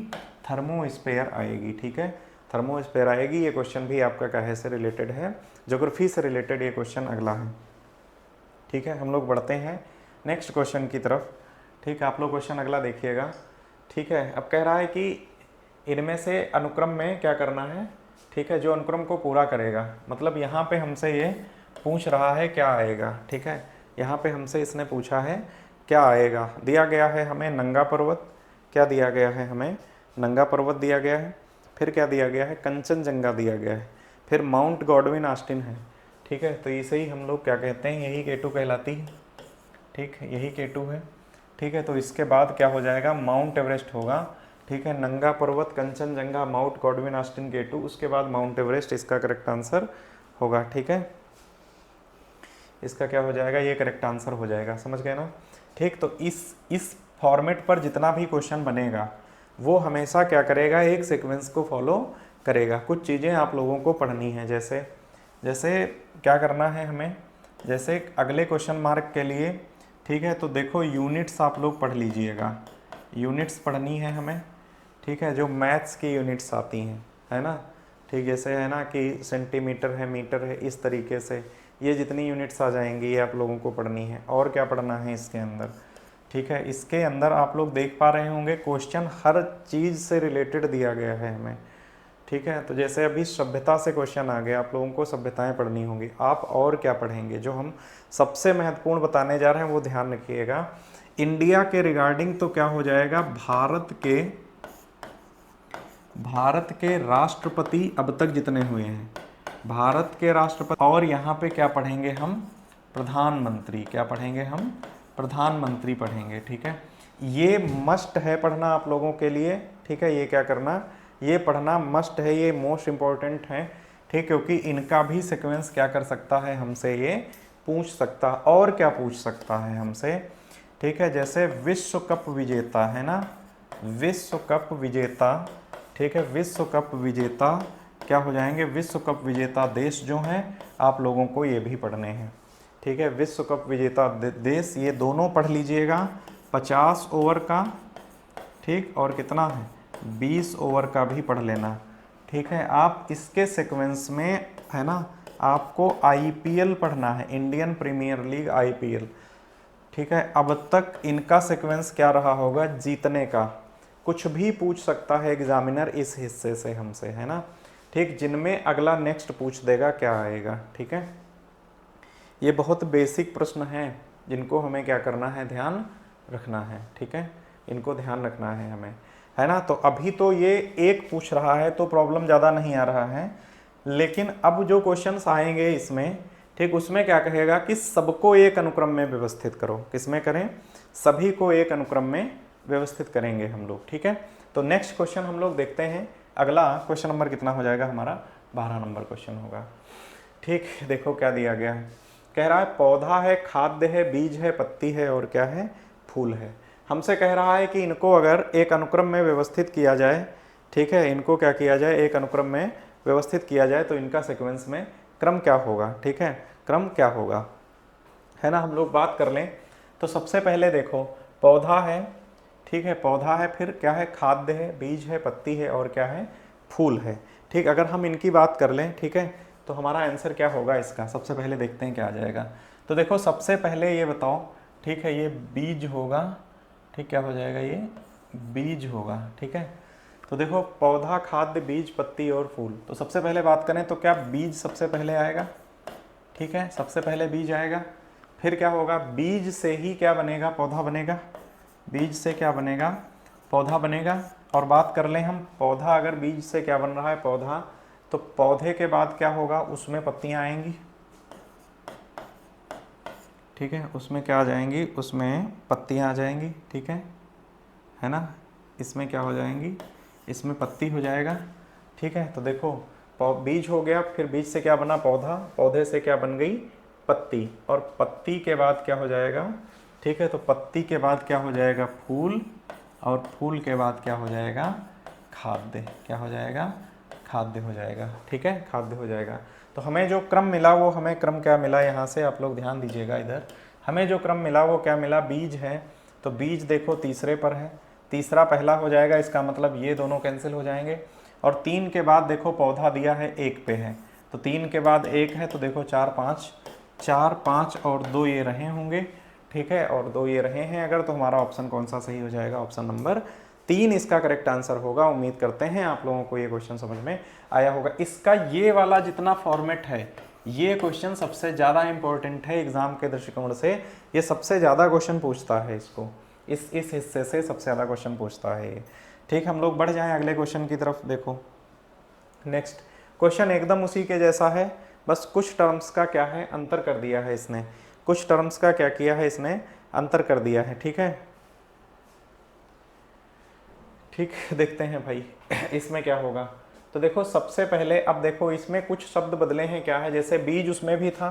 थर्मोस्फेयर आएगी, ठीक है, थर्मोस्फेयर आएगी। ये क्वेश्चन भी आपका काहे से रिलेटेड है, ज्योग्राफी से रिलेटेड ये क्वेश्चन अगला है, ठीक है। हम लोग बढ़ते हैं नेक्स्ट क्वेश्चन की तरफ, ठीक है। आप लोग क्वेश्चन अगला देखिएगा, ठीक है। अब कह रहा है कि इनमें से अनुक्रम में क्या करना है, ठीक है, जो अनुक्रम को पूरा करेगा, मतलब यहाँ पे हमसे ये पूछ रहा है क्या आएगा, ठीक है, यहाँ पे हमसे इसने पूछा है क्या आएगा। दिया गया है हमें नंगा पर्वत, क्या दिया गया है हमें, नंगा पर्वत दिया गया है, फिर क्या दिया गया है, कंचनजंगा दिया गया है, फिर माउंट गॉडविन ऑस्टिन है, ठीक है। तो इसे ही हम लोग क्या कहते हैं, यही K2 कहलाती है, ठीक है, यही K2 है, ठीक है। तो इसके बाद क्या हो जाएगा, माउंट एवरेस्ट होगा, ठीक है, नंगा पर्वत, Kanchenjunga, mount Godwin Austen K2, उसके बाद माउंट एवरेस्ट इसका करेक्ट आंसर होगा, ठीक है। इसका क्या हो जाएगा, ये करेक्ट आंसर हो जाएगा, समझ गए ना, ठीक। तो इस फॉर्मेट पर जितना भी क्वेश्चन बनेगा वो हमेशा क्या करेगा, एक सीक्वेंस को फॉलो करेगा। कुछ चीज़ें आप लोगों को पढ़नी है, जैसे जैसे क्या करना है हमें, जैसे अगले क्वेश्चन मार्क के लिए, ठीक है। तो देखो यूनिट्स आप लोग पढ़ लीजिएगा, यूनिट्स पढ़नी है हमें, ठीक है, जो मैथ्स की यूनिट्स आती हैं, है ना, ठीक, जैसे है ना कि सेंटीमीटर है, मीटर है, इस तरीके से ये जितनी यूनिट्स आ जाएंगी ये आप लोगों को पढ़नी है। और क्या पढ़ना है इसके अंदर, ठीक है, इसके अंदर आप लोग देख पा रहे होंगे क्वेश्चन हर चीज़ से रिलेटेड दिया गया है हमें, ठीक है। तो जैसे अभी सभ्यता से क्वेश्चन आ गया, आप लोगों को सभ्यताएं पढ़नी होंगी। आप और क्या पढ़ेंगे, जो हम सबसे महत्वपूर्ण बताने जा रहे हैं वो ध्यान रखिएगा। इंडिया के रिगार्डिंग तो क्या हो जाएगा, भारत के राष्ट्रपति अब तक जितने हुए हैं, भारत के राष्ट्रपति, और यहाँ पे क्या पढ़ेंगे हम, प्रधानमंत्री, क्या पढ़ेंगे हम, प्रधानमंत्री पढ़ेंगे, ठीक है। ये मस्ट है पढ़ना आप लोगों के लिए, ठीक है, ये क्या करना, ये पढ़ना मस्ट है, ये मोस्ट इम्पॉर्टेंट है, ठीक, क्योंकि इनका भी सीक्वेंस क्या कर सकता है हमसे, ये पूछ सकता, और क्या पूछ सकता है हमसे, ठीक है। जैसे विश्व कप विजेता है ना, विश्व कप विजेता, ठीक है, विश्व कप विजेता क्या हो जाएंगे, विश्व कप विजेता देश जो हैं आप लोगों को ये भी पढ़ने हैं, ठीक है। विश्व कप विजेता देश, ये दोनों पढ़ लीजिएगा, 50 ओवर का, ठीक, और कितना है 20 ओवर का भी पढ़ लेना, ठीक है। आप इसके सीक्वेंस में है ना, आपको IPL पढ़ना है, इंडियन प्रीमियर लीग IPL, ठीक है। अब तक इनका सीक्वेंस क्या रहा होगा, जीतने का, कुछ भी पूछ सकता है एग्जामिनर इस हिस्से से हमसे, है ना, ठीक, जिनमें अगला नेक्स्ट पूछ देगा क्या आएगा, ठीक है। ये बहुत बेसिक प्रश्न हैं जिनको हमें क्या करना है, ध्यान रखना है, ठीक है, इनको ध्यान रखना है हमें, है ना। तो अभी तो ये एक पूछ रहा है तो प्रॉब्लम ज़्यादा नहीं आ रहा है, लेकिन अब जो क्वेश्चंस आएंगे इसमें, ठीक, उसमें क्या कहेगा कि सबको एक अनुक्रम में व्यवस्थित करो, किसमें करें, सभी को एक अनुक्रम में व्यवस्थित करेंगे हम लोग, ठीक है। तो नेक्स्ट क्वेश्चन हम लोग देखते हैं, अगला क्वेश्चन नंबर कितना हो जाएगा हमारा, 12 नंबर क्वेश्चन होगा, ठीक। देखो क्या दिया गया है, कह रहा है पौधा है, खाद्य है, बीज है, पत्ती है, और क्या है, फूल है। हमसे कह रहा है कि इनको अगर एक अनुक्रम में व्यवस्थित किया जाए, ठीक है, इनको क्या किया जाए, एक अनुक्रम में व्यवस्थित किया जाए तो इनका सीक्वेंस में क्रम क्या होगा, ठीक है, क्रम क्या होगा, है ना। हम लोग बात कर लें तो सबसे पहले देखो पौधा है, ठीक है, पौधा है, फिर क्या है, खाद्य है, बीज है, पत्ती है, और क्या है, फूल है, ठीक। अगर हम इनकी बात कर लें, ठीक है, तो हमारा आंसर क्या होगा इसका, सबसे पहले देखते हैं क्या आ जाएगा। तो देखो सबसे पहले ये बताओ, ठीक है, ये बीज होगा, ठीक, क्या हो जाएगा, ये बीज होगा, ठीक है। तो देखो पौधा, खाद्य, बीज, पत्ती और फूल, तो सबसे पहले बात करें तो क्या बीज सबसे पहले आएगा, ठीक है, सबसे पहले बीज आएगा, फिर क्या होगा, बीज से ही क्या बनेगा, पौधा बनेगा, बीज से क्या बनेगा, पौधा बनेगा। और बात कर लें हम, पौधा अगर बीज से क्या बन रहा है, पौधा, तो पौधे के बाद क्या होगा, उसमें पत्तियां आएंगी, ठीक है, उसमें क्या आ जाएंगी, उसमें पत्तियां आ जाएंगी, ठीक है ना, इसमें क्या हो जाएंगी, इसमें पत्ती हो जाएगा, ठीक है। तो देखो बीज हो गया, फिर बीज से क्या बना, पौधा, पौधे से क्या बन गई, पत्ती, और पत्ती के बाद क्या हो जाएगा, ठीक है, तो पत्ती के बाद क्या हो जाएगा, फूल, और फूल के बाद क्या हो जाएगा, खाद्य। क्या हो जाएगा, खाद्य हो जाएगा, ठीक है, खाद्य हो जाएगा। तो हमें जो क्रम मिला वो हमें क्रम क्या मिला, यहाँ से आप लोग ध्यान दीजिएगा इधर, हमें जो क्रम मिला वो क्या मिला, बीज है, तो बीज देखो तीसरे पर है, तीसरा पहला हो जाएगा, इसका मतलब ये दोनों कैंसिल हो जाएंगे। और 3 के बाद देखो पौधा दिया है 1 पे है, तो 3 के बाद 1 है, तो देखो 4 5 और 2 ये रहे होंगे, ठीक है, और 2 ये रहे हैं अगर, तो हमारा ऑप्शन कौन सा सही हो जाएगा, ऑप्शन नंबर 3 इसका करेक्ट आंसर होगा। उम्मीद करते हैं आप लोगों को ये क्वेश्चन समझ में आया होगा। इसका ये वाला जितना फॉर्मेट है, ये क्वेश्चन सबसे ज़्यादा इंपॉर्टेंट है एग्जाम के दृष्टिकोण से, ये सबसे ज़्यादा क्वेश्चन पूछता है, इसको इस हिस्से से सबसे ज़्यादा क्वेश्चन पूछता है ये, ठीक। हम लोग बढ़ जाएं अगले क्वेश्चन की तरफ। देखो नेक्स्ट क्वेश्चन एकदम उसी के जैसा है, बस कुछ टर्म्स का क्या है, अंतर कर दिया है इसने, कुछ टर्म्स का क्या किया है इसने, अंतर कर दिया है, ठीक है। ठीक, देखते हैं भाई इसमें क्या होगा। तो देखो सबसे पहले, अब देखो इसमें कुछ शब्द बदले हैं, क्या है, जैसे बीज उसमें भी था,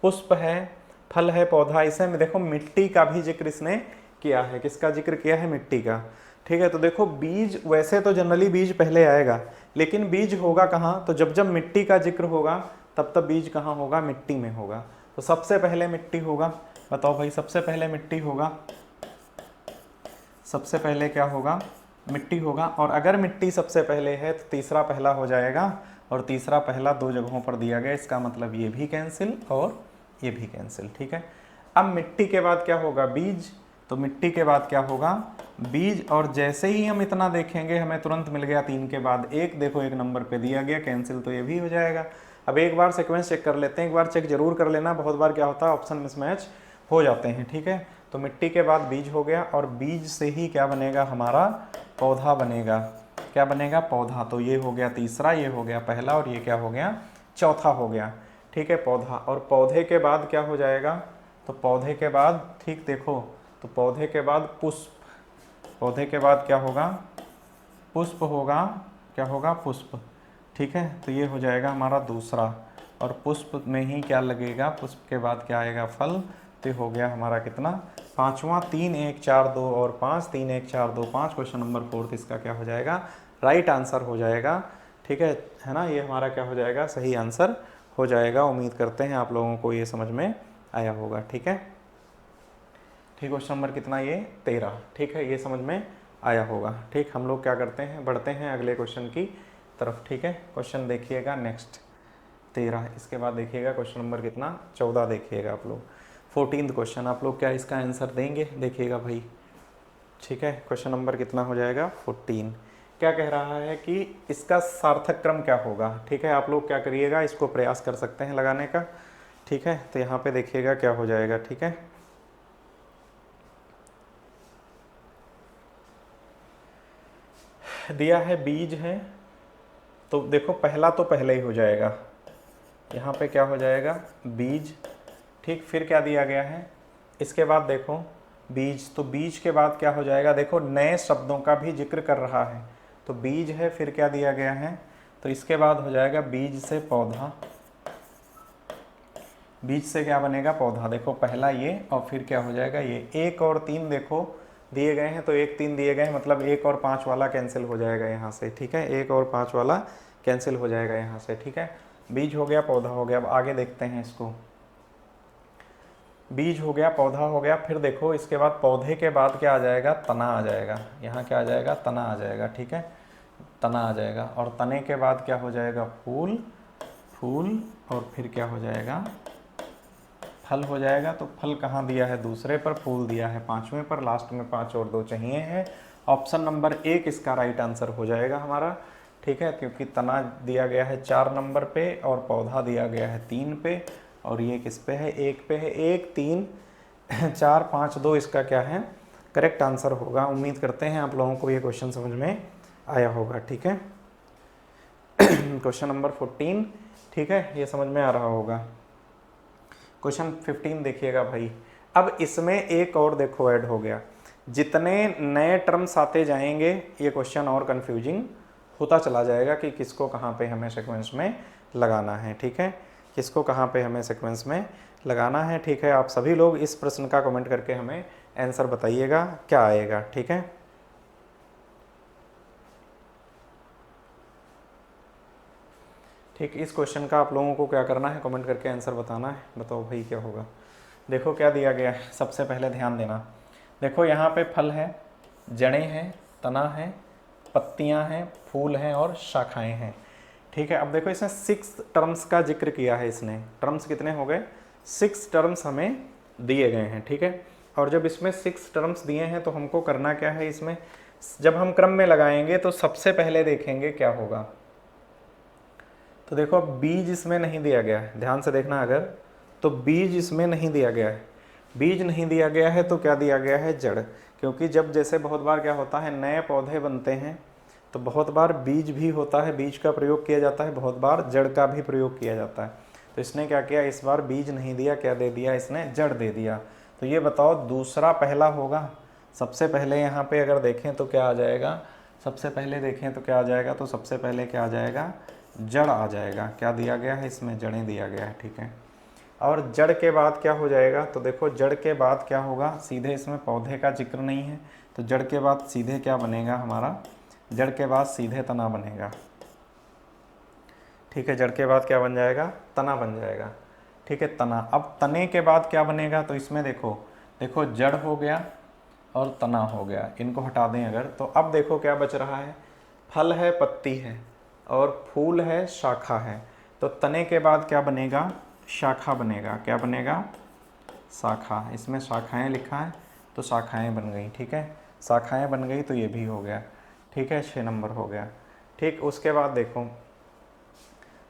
पुष्प है, फल है, पौधा, इसे में देखो मिट्टी का भी जिक्र इसने किया है, किसका जिक्र किया है, मिट्टी का, ठीक है। तो देखो बीज, वैसे तो जनरली बीज पहले आएगा, लेकिन बीज होगा कहाँ, तो जब जब मिट्टी का जिक्र होगा तब तब बीज कहाँ होगा, मिट्टी में होगा। तो सबसे पहले मिट्टी होगा, बताओ भाई, सबसे पहले मिट्टी होगा, सबसे पहले क्या होगा, मिट्टी होगा। और अगर मिट्टी सबसे पहले है तो तीसरा पहला हो जाएगा, और तीसरा पहला 2 जगहों पर दिया गया, इसका मतलब ये भी कैंसिल और ये भी कैंसिल, ठीक है। अब मिट्टी के बाद क्या होगा, बीज, तो मिट्टी के बाद क्या होगा, बीज, और जैसे ही हम इतना देखेंगे हमें तुरंत मिल गया 3 के बाद 1, देखो 1 नंबर पे दिया गया, कैंसिल, तो ये भी हो जाएगा। अब एक बार सीक्वेंस चेक कर लेते हैं, एक बार चेक जरूर कर लेना, बहुत बार क्या होता है ऑप्शन मिसमैच हो जाते हैं, ठीक है। तो मिट्टी के बाद बीज हो गया, और बीज से ही क्या बनेगा, हमारा पौधा बनेगा, क्या बनेगा, पौधा। तो ये हो गया तीसरा, ये हो गया पहला, और ये क्या हो गया, चौथा हो गया, ठीक है, पौधा। और पौधे के बाद क्या हो जाएगा, तो पौधे के बाद, ठीक देखो, तो पौधे के बाद पुष्प, पौधे के बाद क्या होगा, पुष्प होगा, क्या होगा, पुष्प, ठीक है। तो ये हो जाएगा हमारा दूसरा, और पुष्प में ही क्या लगेगा, पुष्प के बाद क्या आएगा, फल। तो हो गया हमारा कितना, पांचवा, 3 1 4 2 और 5, 3 1 4 2 5, क्वेश्चन नंबर 4 इसका क्या हो जाएगा, राइट आंसर हो जाएगा, ठीक है ना, ये हमारा क्या हो जाएगा, सही आंसर हो जाएगा। उम्मीद करते हैं आप लोगों को ये समझ में आया होगा, ठीक है। ठीक, क्वेश्चन नंबर कितना, ये 13, ठीक है, ये समझ में आया होगा, ठीक। हम लोग क्या करते हैं, बढ़ते हैं अगले क्वेश्चन की तरफ, ठीक है। क्वेश्चन देखिएगा नेक्स्ट 13, इसके बाद देखिएगा क्वेश्चन नंबर कितना, 14 देखिएगा आप लोग, 14th क्वेश्चन। आप लोग क्या इसका आंसर देंगे, देखिएगा भाई, ठीक है। क्वेश्चन नंबर कितना हो जाएगा, 14। क्या कह रहा है कि इसका सार्थक क्रम क्या होगा, ठीक है। आप लोग क्या करिएगा, इसको प्रयास कर सकते हैं लगाने का, ठीक है। तो यहाँ पे देखिएगा क्या हो जाएगा, ठीक है। दिया है बीज है, तो देखो पहला तो पहले ही हो जाएगा, यहाँ पे क्या हो जाएगा, बीज, ठीक। फिर क्या दिया गया है, इसके बाद देखो बीज, तो बीज के बाद क्या हो जाएगा, देखो नए शब्दों का भी जिक्र कर रहा है, तो बीज है, फिर क्या दिया गया है, तो इसके बाद हो जाएगा बीज से पौधा, बीज से क्या बनेगा, पौधा। देखो पहला ये, और फिर क्या हो जाएगा ये, 1 और 3 देखो दिए गए हैं, तो 1 3 दिए गए हैं, मतलब 1 और 5 वाला कैंसिल हो जाएगा यहाँ से, ठीक है। 1 और 5 वाला कैंसिल हो जाएगा यहाँ से, ठीक है। बीज हो गया, पौधा हो गया। अब आगे देखते हैं इसको, बीज हो गया, पौधा हो गया, फिर देखो इसके बाद पौधे के बाद क्या आ जाएगा, तना आ जाएगा, यहाँ क्या आ जाएगा, तना आ जाएगा, ठीक है, तना आ जाएगा। और तने के बाद क्या हो जाएगा, फूल, फूल, और फिर क्या हो जाएगा, फल हो जाएगा। तो फल कहाँ दिया है, दूसरे पर, फूल दिया है 5वें पर, लास्ट में 5 और 2 चाहिए हैं। ऑप्शन नंबर 1 इसका राइट आंसर हो जाएगा हमारा, ठीक है, क्योंकि तना दिया गया है 4 नंबर पे, और पौधा दिया गया है 3 पे, और ये किस पे है, 1 पे है। 1 3 4 5 2 इसका क्या है, करेक्ट आंसर होगा। उम्मीद करते हैं आप लोगों को ये क्वेश्चन समझ में आया होगा, ठीक है। क्वेश्चन नंबर 14, ठीक है, ये समझ में आ रहा होगा। क्वेश्चन 15 देखिएगा भाई, अब इसमें एक और देखो ऐड हो गया, जितने नए टर्म्स आते जाएंगे ये क्वेश्चन और कंफ्यूजिंग होता चला जाएगा कि किसको कहाँ पे हमें सीक्वेंस में लगाना है, ठीक है, किसको कहाँ पे हमें सीक्वेंस में लगाना है, ठीक है। आप सभी लोग इस प्रश्न का कमेंट करके हमें आंसर बताइएगा क्या आएगा, ठीक है। ठीक, इस क्वेश्चन का आप लोगों को क्या करना है, कमेंट करके आंसर बताना है। बताओ भाई क्या होगा। देखो क्या दिया गया है, सबसे पहले ध्यान देना। देखो यहाँ पे फल है, जड़ें हैं, तना है, पत्तियाँ हैं, फूल हैं और शाखाएं हैं। ठीक है, अब देखो इसने 6 टर्म्स का जिक्र किया है। इसने टर्म्स कितने हो गए, 6 टर्म्स हमें दिए गए हैं। ठीक है, और जब इसमें 6 टर्म्स दिए हैं तो हमको करना क्या है, इसमें जब हम क्रम में लगाएंगे तो सबसे पहले देखेंगे क्या होगा। तो देखो अब बीज इसमें नहीं दिया गया है, ध्यान से देखना अगर, तो बीज इसमें नहीं दिया गया है। बीज नहीं दिया गया है तो क्या दिया गया है, जड़। क्योंकि जब जैसे बहुत बार क्या होता है, नए पौधे बनते हैं तो बहुत बार बीज भी होता है, बीज का प्रयोग किया जाता है, बहुत बार जड़ का भी प्रयोग किया जाता है। तो इसने क्या किया, इस बार बीज नहीं दिया, क्या दे दिया इसने, जड़ दे दिया। तो ये बताओ दूसरा पहला होगा। सबसे पहले यहाँ पे अगर देखें तो क्या आ जाएगा, सबसे पहले देखें तो क्या आ जाएगा, तो सबसे पहले क्या आ जाएगा, जड़ आ जाएगा। क्या दिया गया है इसमें, जड़ें दिया गया है। ठीक है, और जड़ के बाद क्या हो जाएगा, तो देखो जड़ के बाद क्या होगा, सीधे इसमें पौधे का जिक्र नहीं है, तो जड़ के बाद सीधे क्या बनेगा हमारा, जड़ के बाद सीधे तना बनेगा। ठीक है, जड़ के बाद क्या बन जाएगा, तना बन जाएगा। ठीक है, तना। अब तने के बाद क्या बनेगा, तो इसमें देखो, देखो जड़ हो गया और तना हो गया, इनको हटा दें अगर, तो अब देखो क्या बच रहा है, फल है, पत्ती है और फूल है, शाखा है। तो तने के बाद क्या बनेगा, शाखा बनेगा। क्या बनेगा, शाखा। इसमें शाखाएं लिखा है तो शाखाएं बन गई। ठीक है, शाखाएं बन गई तो ये भी हो गया। ठीक है, 6 नंबर हो गया। ठीक, उसके बाद देखो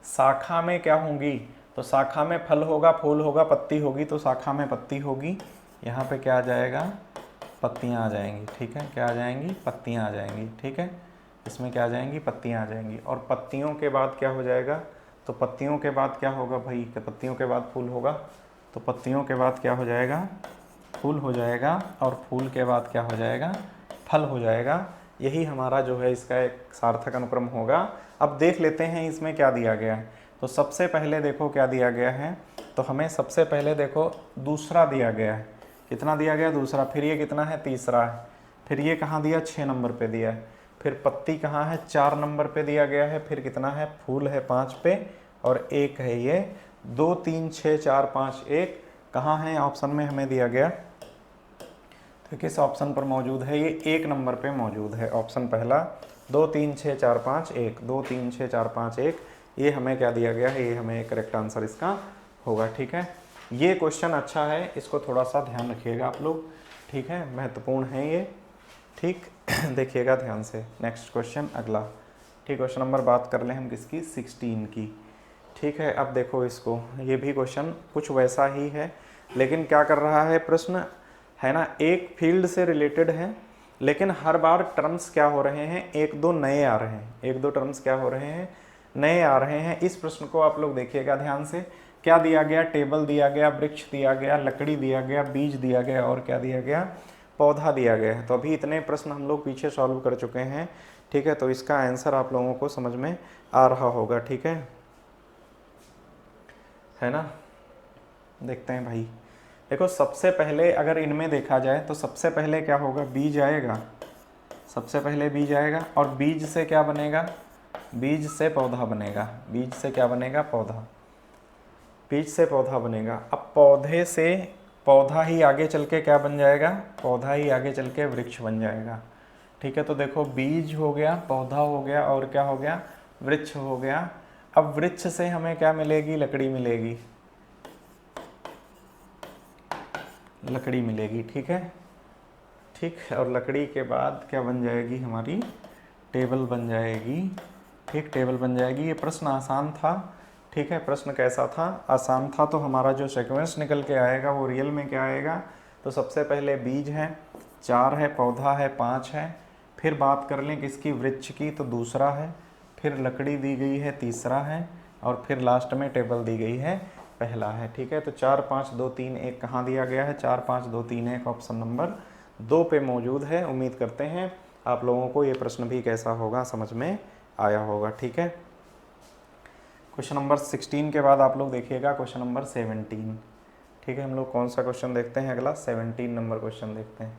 शाखा में क्या होंगी, तो शाखा में फल होगा, फूल होगा, पत्ती होगी, तो शाखा में पत्ती होगी। यहाँ पे क्या आ जाएगा, पत्तियाँ आ जाएंगी। ठीक है, क्या आ जाएंगी, पत्तियाँ आ जाएंगी। ठीक है, इसमें क्या आ जाएंगी, पत्तियाँ आ जाएंगी। और पत्तियों के बाद क्या हो जाएगा, तो पत्तियों के बाद क्या होगा भाई, तो पत्तियों के बाद फूल होगा, तो पत्तियों के बाद क्या हो जाएगा, फूल हो जाएगा, और फूल के बाद क्या हो जाएगा, फल हो जाएगा। यही हमारा जो है इसका एक सार्थक अनुक्रम होगा। अब देख लेते हैं इसमें क्या दिया गया है। तो सबसे पहले देखो क्या दिया गया है, तो हमें सबसे पहले देखो दूसरा दिया गया है। कितना दिया गया, दूसरा। फिर ये कितना है, तीसरा है। फिर ये कहाँ दिया, 6 नंबर पे दिया है। फिर पत्ती कहाँ है, 4 नंबर पे दिया गया है। फिर कितना है, फूल है 5 पे, और 1 है ये। 2 3 6 4 5 1 कहाँ है, ऑप्शन में हमें दिया गया, तो किस ऑप्शन पर मौजूद है, ये 1 नंबर पे मौजूद है, ऑप्शन पहला। 2 3 6 4 5 1, 2 3 6 4 5 1, ये हमें क्या दिया गया है, ये हमें करेक्ट आंसर इसका होगा। ठीक है, ये क्वेश्चन अच्छा है, इसको थोड़ा सा ध्यान रखिएगा आप लोग। ठीक है, महत्वपूर्ण है ये। ठीक, देखिएगा ध्यान से। नेक्स्ट क्वेश्चन अगला। ठीक, क्वेश्चन नंबर बात कर लें हम किसकी, 16 की। ठीक है, अब देखो इसको, ये भी क्वेश्चन कुछ वैसा ही है, लेकिन क्या कर रहा है प्रश्न, है ना, एक फील्ड से रिलेटेड है, लेकिन हर बार टर्म्स क्या हो रहे हैं, 1-2 नए आ रहे हैं। 1-2 टर्म्स क्या हो रहे हैं, नए आ रहे हैं। इस प्रश्न को आप लोग देखिएगा ध्यान से। क्या दिया गया, टेबल दिया गया, वृक्ष दिया गया, लकड़ी दिया गया, बीज दिया गया, और क्या दिया गया, पौधा दिया गया है। तो अभी इतने प्रश्न हम लोग पीछे सॉल्व कर चुके हैं। ठीक है, तो इसका आंसर आप लोगों को समझ में आ रहा होगा। ठीक है ना, देखते हैं भाई। देखो सबसे पहले अगर इनमें देखा जाए तो सबसे पहले क्या होगा, बीज आएगा। सबसे पहले बीज आएगा, और बीज से क्या बनेगा, बीज से पौधा बनेगा। बीज से क्या बनेगा, पौधा। बीज से पौधा बनेगा। अब पौधे से पौधा ही आगे चल के क्या बन जाएगा, पौधा ही आगे चल के वृक्ष बन जाएगा। ठीक है, तो देखो बीज हो गया, पौधा हो गया, और क्या हो गया, वृक्ष हो गया। अब वृक्ष से हमें क्या मिलेगी, लकड़ी मिलेगी, लकड़ी मिलेगी। ठीक है, ठीक, और लकड़ी के बाद क्या बन जाएगी हमारी, टेबल बन जाएगी। ठीक, टेबल बन जाएगी। ये प्रश्न आसान था। ठीक है, प्रश्न कैसा था, आसान था। तो हमारा जो सीक्वेंस निकल के आएगा वो रियल में क्या आएगा, तो सबसे पहले बीज है, 4 है, पौधा है, 5 है। फिर बात कर लें किसकी, वृक्ष की, तो दूसरा है। फिर लकड़ी दी गई है, तीसरा है। और फिर लास्ट में टेबल दी गई है, पहला है। ठीक है, तो 4 5 2 3 1 कहाँ दिया गया है, 4 5 2 3 1 ऑप्शन नंबर 2 पे मौजूद है। उम्मीद करते हैं आप लोगों को ये प्रश्न भी कैसा होगा, समझ में आया होगा। ठीक है, क्वेश्चन नंबर 16 के बाद आप लोग देखिएगा क्वेश्चन नंबर 17। ठीक है, हम लोग कौन सा क्वेश्चन देखते हैं अगला, 17 नंबर क्वेश्चन देखते हैं।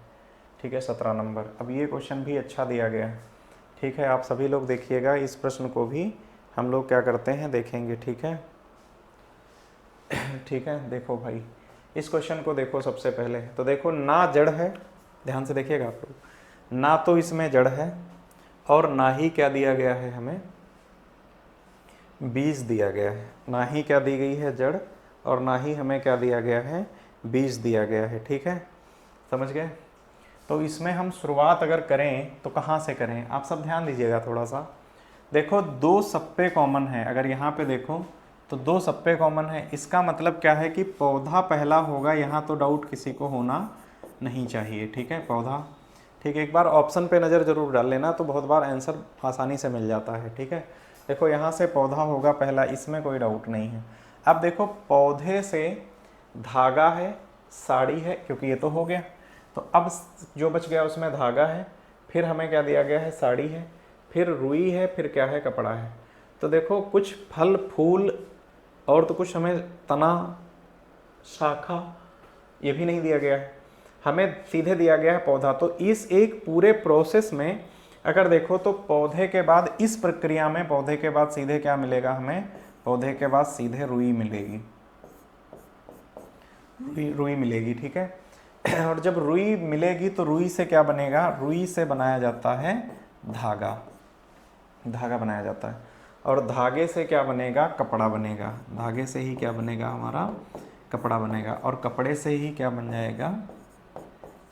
ठीक है, 17 नंबर। अब ये क्वेश्चन भी अच्छा दिया गया है। ठीक है, आप सभी लोग देखिएगा, इस प्रश्न को भी हम लोग क्या करते हैं देखेंगे, ठीक है। ठीक है, देखो भाई इस क्वेश्चन को देखो सबसे पहले, तो देखो ना जड़ है, ध्यान से देखिएगा आप लोग, ना तो इसमें जड़ है और ना ही क्या दिया गया है हमें, बीज दिया गया है। ना ही क्या दी गई है, जड़, और ना ही हमें क्या दिया गया है, बीज दिया गया है, ठीक है, समझ गए। तो इसमें हम शुरुआत अगर करें तो कहाँ से करें, आप सब ध्यान दीजिएगा थोड़ा सा। देखो दो सप्पे कॉमन है, अगर यहाँ पे देखो तो दो सप्पे कॉमन है, इसका मतलब क्या है कि पौधा पहला होगा, यहाँ तो डाउट किसी को होना नहीं चाहिए, ठीक है, पौधा, ठीक है। एक बार ऑप्शन पे नज़र जरूर डाल लेना, तो बहुत बार आंसर आसानी से मिल जाता है, ठीक है। देखो यहाँ से पौधा होगा पहला, इसमें कोई डाउट नहीं है। अब देखो पौधे से धागा है, साड़ी है, क्योंकि ये तो हो गया, तो अब जो बच गया उसमें धागा है, फिर हमें क्या दिया गया है, साड़ी है, फिर रुई है, फिर क्या है, कपड़ा है। तो देखो कुछ फल फूल और तो कुछ हमें तना शाखा ये भी नहीं दिया गया है, हमें सीधे दिया गया है पौधा। तो इस एक पूरे प्रोसेस में अगर देखो तो पौधे के बाद इस प्रक्रिया में पौधे के बाद सीधे क्या मिलेगा हमें, पौधे के बाद सीधे रुई मिलेगी, रुई मिलेगी, ठीक है। और जब रुई मिलेगी तो रुई से क्या बनेगा, रुई से बनाया जाता है धागा, धागा बनाया जाता है, और धागे से क्या बनेगा, कपड़ा बनेगा, धागे से ही क्या बनेगा हमारा, कपड़ा बनेगा, और कपड़े से ही क्या बन जाएगा,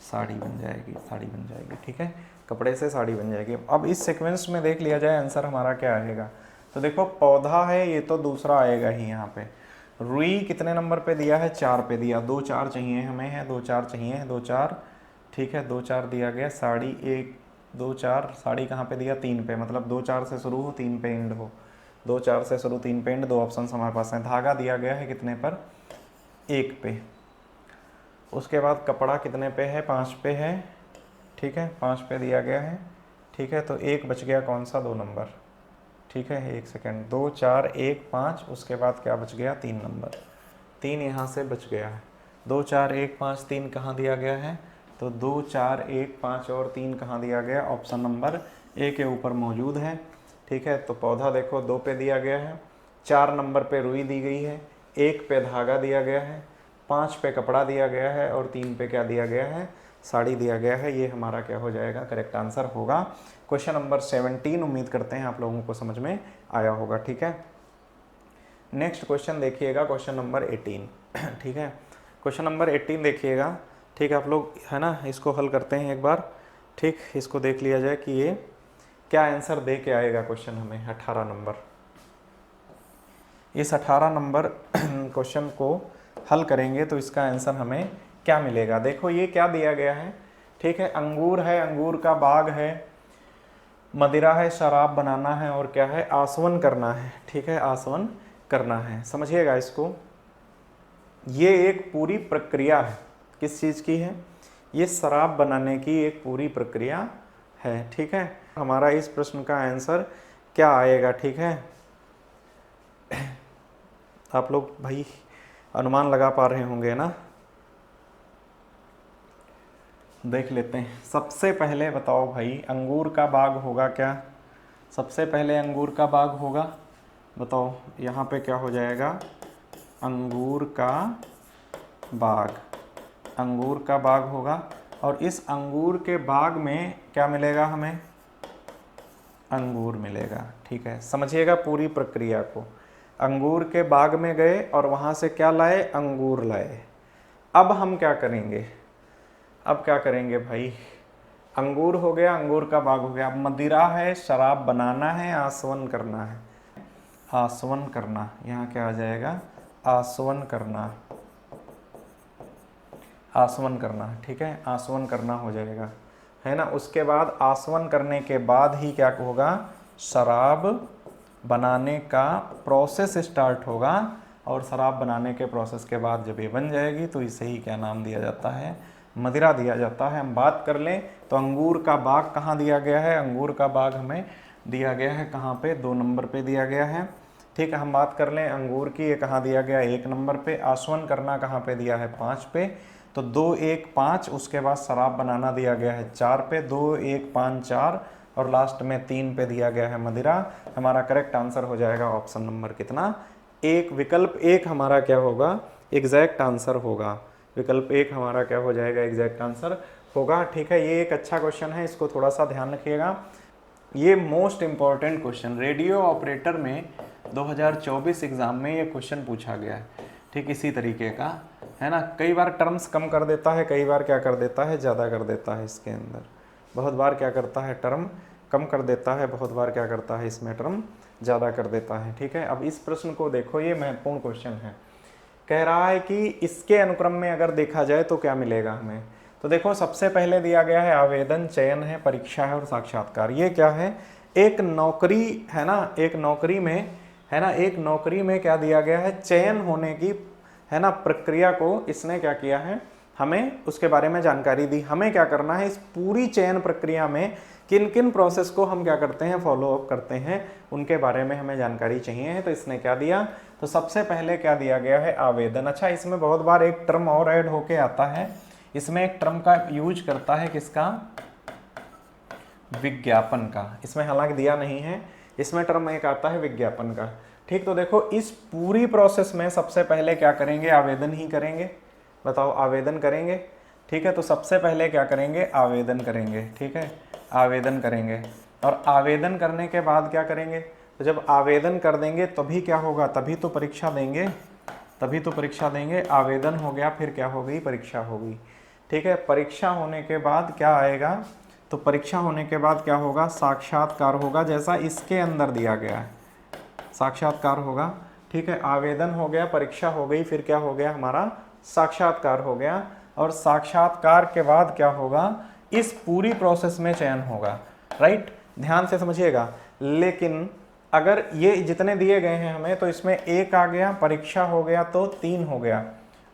साड़ी बन जाएगी, साड़ी बन जाएगी, ठीक है, कपड़े से साड़ी बन जाएगी। अब इस सीक्वेंस में देख लिया जाए आंसर हमारा क्या आएगा, तो देखो पौधा है ये तो दूसरा आएगा ही यहाँ पे, रुई कितने नंबर पे दिया है, 4 पे दिया, 2 4 चाहिए हमें, है 2 4 चाहिए है, 2 4, ठीक है, 2 4 दिया गया, साड़ी 1 2 4, साड़ी कहाँ पे दिया, 3 पे, मतलब 2 4 से शुरू हो 3 पे एंड हो, 2 4 से शुरू 3 पे एंड, दो ऑप्शन हमारे पास हैं। धागा दिया गया है कितने पर, 1 पे, उसके बाद कपड़ा कितने पे है, 5 पे है, ठीक है, 5 पे दिया गया है, ठीक है, तो एक बच गया कौन सा, 2 नंबर, ठीक है, 1 सेकेंड, 2 4 1 5, उसके बाद क्या बच गया, 3 नंबर, 3 यहाँ से बच गया है, 2 4 1 5 3 कहाँ दिया गया है, तो 2 4 1 5 और 3 कहाँ दिया गया, ऑप्शन नंबर ए के ऊपर मौजूद है, ठीक है। तो पौधा देखो 2 पे दिया गया है, 4 नंबर पे रुई दी गई है, 1 पे धागा दिया गया है, 5 पे कपड़ा दिया गया है, और 3 पे क्या दिया गया है, साड़ी दिया गया है। ये हमारा क्या हो जाएगा, करेक्ट आंसर होगा क्वेश्चन नंबर 17। उम्मीद करते हैं आप लोगों को समझ में आया होगा, ठीक है। नेक्स्ट क्वेश्चन देखिएगा, क्वेश्चन नंबर 18, ठीक है, क्वेश्चन नंबर 18 देखिएगा, ठीक है, आप लोग है ना, इसको हल करते हैं एक बार, ठीक, इसको देख लिया जाए कि ये क्या आंसर दे के आएगा क्वेश्चन हमें, 18 नंबर। इस 18 नंबर क्वेश्चन को हल करेंगे तो इसका आंसर हमें क्या मिलेगा। देखो ये क्या दिया गया है, ठीक है, अंगूर है, अंगूर का बाग है, मदिरा है, शराब बनाना है, और क्या है, आसवन करना है, ठीक है, आसवन करना है। समझिएगा इसको, ये एक पूरी प्रक्रिया है, किस चीज़ की है, ये शराब बनाने की एक पूरी प्रक्रिया है, ठीक है। हमारा इस प्रश्न का आंसर क्या आएगा, ठीक है, आप लोग भाई अनुमान लगा पा रहे होंगे ना, देख लेते हैं। सबसे पहले बताओ भाई, अंगूर का बाग होगा क्या, सबसे पहले अंगूर का बाग होगा, बताओ यहाँ पे क्या हो जाएगा, अंगूर का बाग, अंगूर का बाग होगा, और इस अंगूर के बाग में क्या मिलेगा हमें, अंगूर मिलेगा, ठीक है। समझिएगा पूरी प्रक्रिया को, अंगूर के बाग में गए और वहाँ से क्या लाए, अंगूर लाए। अब हम क्या करेंगे, अब क्या करेंगे भाई, अंगूर हो गया, अंगूर का बाग हो गया, अब मदिरा है, शराब बनाना है, आसवन करना है, आसवन करना, यहाँ क्या आ जाएगा, आसवन करना, आसवन करना, ठीक है, आसवन करना हो जाएगा, है ना। उसके बाद आसवन करने के बाद ही क्या होगा, शराब बनाने का प्रोसेस स्टार्ट होगा, और शराब बनाने के प्रोसेस के बाद जब ये बन जाएगी तो इसे ही क्या नाम दिया जाता है, मदिरा दिया जाता है। हम बात कर लें तो अंगूर का बाग कहाँ दिया गया है, अंगूर का बाग हमें दिया गया है कहाँ पे, 2 नंबर पे दिया गया है, ठीक है। हम बात कर लें अंगूर की, ये कहाँ दिया गया, 1 नंबर पे। आसवन करना कहाँ पे दिया है, 5 पे, तो 2 1 5, उसके बाद शराब बनाना दिया गया है 4 पे, 2 1 5 4, और लास्ट में 3 पे दिया गया है मदिरा। हमारा करेक्ट आंसर हो जाएगा ऑप्शन नंबर कितना, एक, विकल्प एक हमारा क्या होगा, एग्जैक्ट आंसर होगा। विकल्प एक हमारा क्या हो जाएगा, एग्जैक्ट आंसर होगा। ठीक है, ये एक अच्छा क्वेश्चन है, इसको थोड़ा सा ध्यान रखिएगा। ये most important question radio operator में 2024 एग्जाम में ये क्वेश्चन पूछा गया है। ठीक इसी तरीके का है ना, कई बार टर्म्स कम कर देता है, कई बार क्या कर देता है, ज़्यादा कर देता है। इसके अंदर बहुत बार क्या करता है, टर्म कम कर देता है, बहुत बार क्या करता है, इसमें टर्म ज़्यादा कर देता है। ठीक है, अब इस प्रश्न को देखो, ये महत्वपूर्ण क्वेश्चन है। कह रहा है कि इसके अनुक्रम में अगर देखा जाए तो क्या मिलेगा हमें। तो देखो सबसे पहले दिया गया है आवेदन, चयन है, परीक्षा है और साक्षात्कार। ये क्या है, एक नौकरी है ना, एक नौकरी में है ना, एक नौकरी में क्या दिया गया है, चयन होने की है ना प्रक्रिया को इसने क्या किया है, हमें उसके बारे में जानकारी दी। हमें क्या करना है, इस पूरी चयन प्रक्रिया में किन किन प्रोसेस को हम क्या करते हैं, फॉलो अप करते हैं, उनके बारे में हमें जानकारी चाहिए है। तो इसने क्या दिया, तो सबसे पहले क्या दिया गया है, आवेदन। अच्छा, इसमें बहुत बार एक टर्म और ऐड होके आता है, इसमें एक टर्म का यूज करता है, किसका, विज्ञापन का। इसमें हालांकि दिया नहीं है, इसमें टर्म एक आता है विज्ञापन का। ठीक, तो देखो इस पूरी प्रोसेस में सबसे पहले क्या करेंगे, आवेदन ही करेंगे। बताओ, आवेदन करेंगे। ठीक है, तो सबसे पहले क्या करेंगे, आवेदन करेंगे। ठीक है, आवेदन करेंगे, और आवेदन करने के बाद क्या करेंगे, तो जब आवेदन कर देंगे तभी क्या होगा, तभी तो परीक्षा देंगे, तभी तो परीक्षा देंगे। आवेदन हो गया, फिर क्या हो गई, परीक्षा हो गई। ठीक है, परीक्षा होने के बाद क्या आएगा, तो परीक्षा होने के बाद क्या होगा, साक्षात्कार होगा, जैसा इसके अंदर दिया गया है, साक्षात्कार होगा। ठीक है, आवेदन हो गया, परीक्षा हो गई, फिर क्या हो गया, हमारा साक्षात्कार हो गया। और साक्षात्कार के बाद क्या होगा, इस पूरी प्रोसेस में चयन होगा। राइट, ध्यान से समझिएगा। लेकिन अगर ये जितने दिए गए हैं हमें, तो इसमें एक आ गया, परीक्षा हो गया, तो 3 हो गया,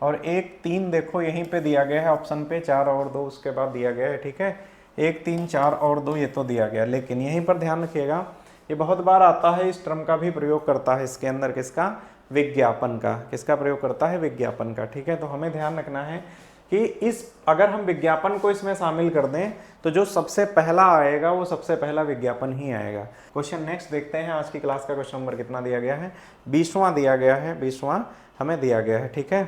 और एक 3 देखो यहीं पे दिया गया है ऑप्शन पे, 4 और 2 उसके बाद दिया गया है। ठीक है, 1 3 4 और 2 ये तो दिया गया, लेकिन यहीं पर ध्यान रखिएगा, ये बहुत बार आता है, इस टर्म का भी प्रयोग करता है इसके अंदर, किसका, विज्ञापन का। किसका प्रयोग करता है, विज्ञापन का। ठीक है, तो हमें ध्यान रखना है कि इस अगर हम विज्ञापन को इसमें शामिल कर दें तो जो सबसे पहला आएगा वो सबसे पहला विज्ञापन ही आएगा। क्वेश्चन नेक्स्ट देखते हैं, आज की क्लास का क्वेश्चन नंबर कितना दिया गया है, 20वां दिया गया है, 20वां हमें दिया गया है। ठीक है,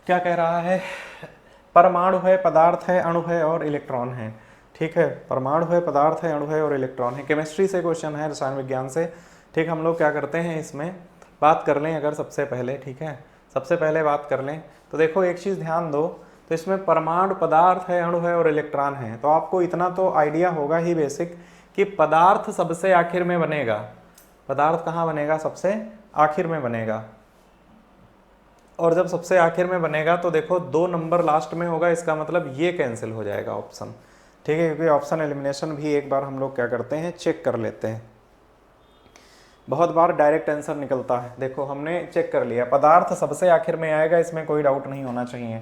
क्या कह रहा है, परमाणु है, पदार्थ है, अणु है और इलेक्ट्रॉन है। ठीक है, परमाणु है, पदार्थ है, अणु है और इलेक्ट्रॉन है। केमिस्ट्री से क्वेश्चन है, रसायन विज्ञान से। ठीक, हम लोग क्या करते हैं, इसमें बात कर लें अगर सबसे पहले। ठीक है, सबसे पहले बात कर लें तो देखो एक चीज़ ध्यान दो, तो इसमें परमाणु, पदार्थ है, अणु है और इलेक्ट्रॉन है। तो आपको इतना तो आइडिया होगा ही बेसिक कि पदार्थ सबसे आखिर में बनेगा। पदार्थ कहाँ बनेगा, सबसे आखिर में बनेगा। और जब सबसे आखिर में बनेगा तो देखो 2 नंबर लास्ट में होगा, इसका मतलब ये कैंसिल हो जाएगा ऑप्शन। ठीक है, क्योंकि ऑप्शन एलिमिनेशन भी एक बार हम लोग क्या करते हैं, चेक कर लेते हैं। बहुत बार डायरेक्ट आंसर निकलता है। देखो हमने चेक कर लिया, पदार्थ सबसे आखिर में आएगा, इसमें कोई डाउट नहीं होना चाहिए।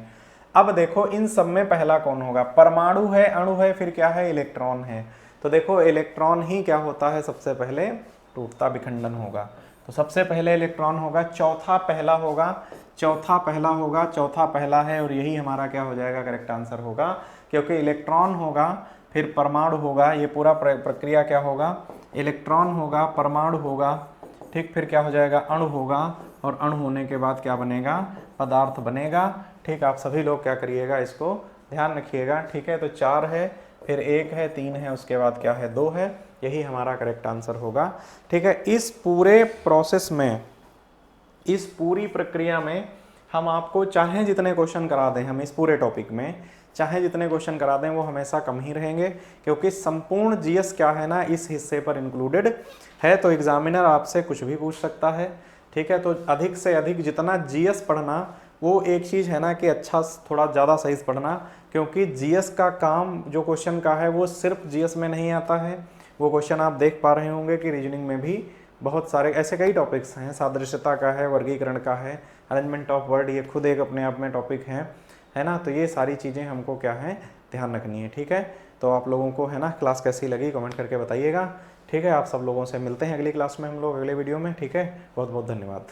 अब देखो इन सब में पहला कौन होगा, परमाणु है, अणु है, फिर क्या है, इलेक्ट्रॉन है। तो देखो इलेक्ट्रॉन ही क्या होता है, सबसे पहले टूटता, विखंडन होगा। तो सबसे पहले इलेक्ट्रॉन होगा, चौथा पहला होगा, चौथा पहला होगा, चौथा पहला है, और यही हमारा क्या हो जाएगा, करेक्ट आंसर होगा। क्योंकि इलेक्ट्रॉन होगा, फिर परमाणु होगा, ये पूरा प्रक्रिया क्या होगा, इलेक्ट्रॉन होगा, परमाणु होगा, ठीक, फिर क्या हो जाएगा, अणु होगा, और अणु होने के बाद क्या बनेगा, पदार्थ बनेगा। ठीक, आप सभी लोग क्या करिएगा, इसको ध्यान रखिएगा। ठीक है, तो 4 है, फिर 1 है, 3 है, उसके बाद क्या है, 2 है, यही हमारा करेक्ट आंसर होगा। ठीक है, इस पूरे प्रोसेस में, इस पूरी प्रक्रिया में हम आपको चाहे जितने क्वेश्चन करा दें, हम इस पूरे टॉपिक में चाहे जितने क्वेश्चन करा दें वो हमेशा कम ही रहेंगे, क्योंकि संपूर्ण जीएस क्या है ना, इस हिस्से पर इंक्लूडेड है। तो एग्जामिनर आपसे कुछ भी पूछ सकता है। ठीक है, तो अधिक से अधिक जितना जीएस पढ़ना, वो एक चीज़ है ना कि अच्छा थोड़ा ज़्यादा सही से पढ़ना, क्योंकि जीएस का काम जो क्वेश्चन का है वो सिर्फ जीएस में नहीं आता है। वो क्वेश्चन आप देख पा रहे होंगे कि रीजनिंग में भी बहुत सारे ऐसे कई टॉपिक्स हैं, सादृश्यता का है, वर्गीकरण का है, अरेंजमेंट ऑफ वर्ड, ये खुद एक अपने आप में टॉपिक है ना। तो ये सारी चीज़ें हमको क्या है, ध्यान रखनी है। ठीक है, तो आप लोगों को है ना क्लास कैसी लगी कमेंट करके बताइएगा। ठीक है, आप सब लोगों से मिलते हैं अगली क्लास में हम लोग, अगले वीडियो में। ठीक है, बहुत बहुत धन्यवाद।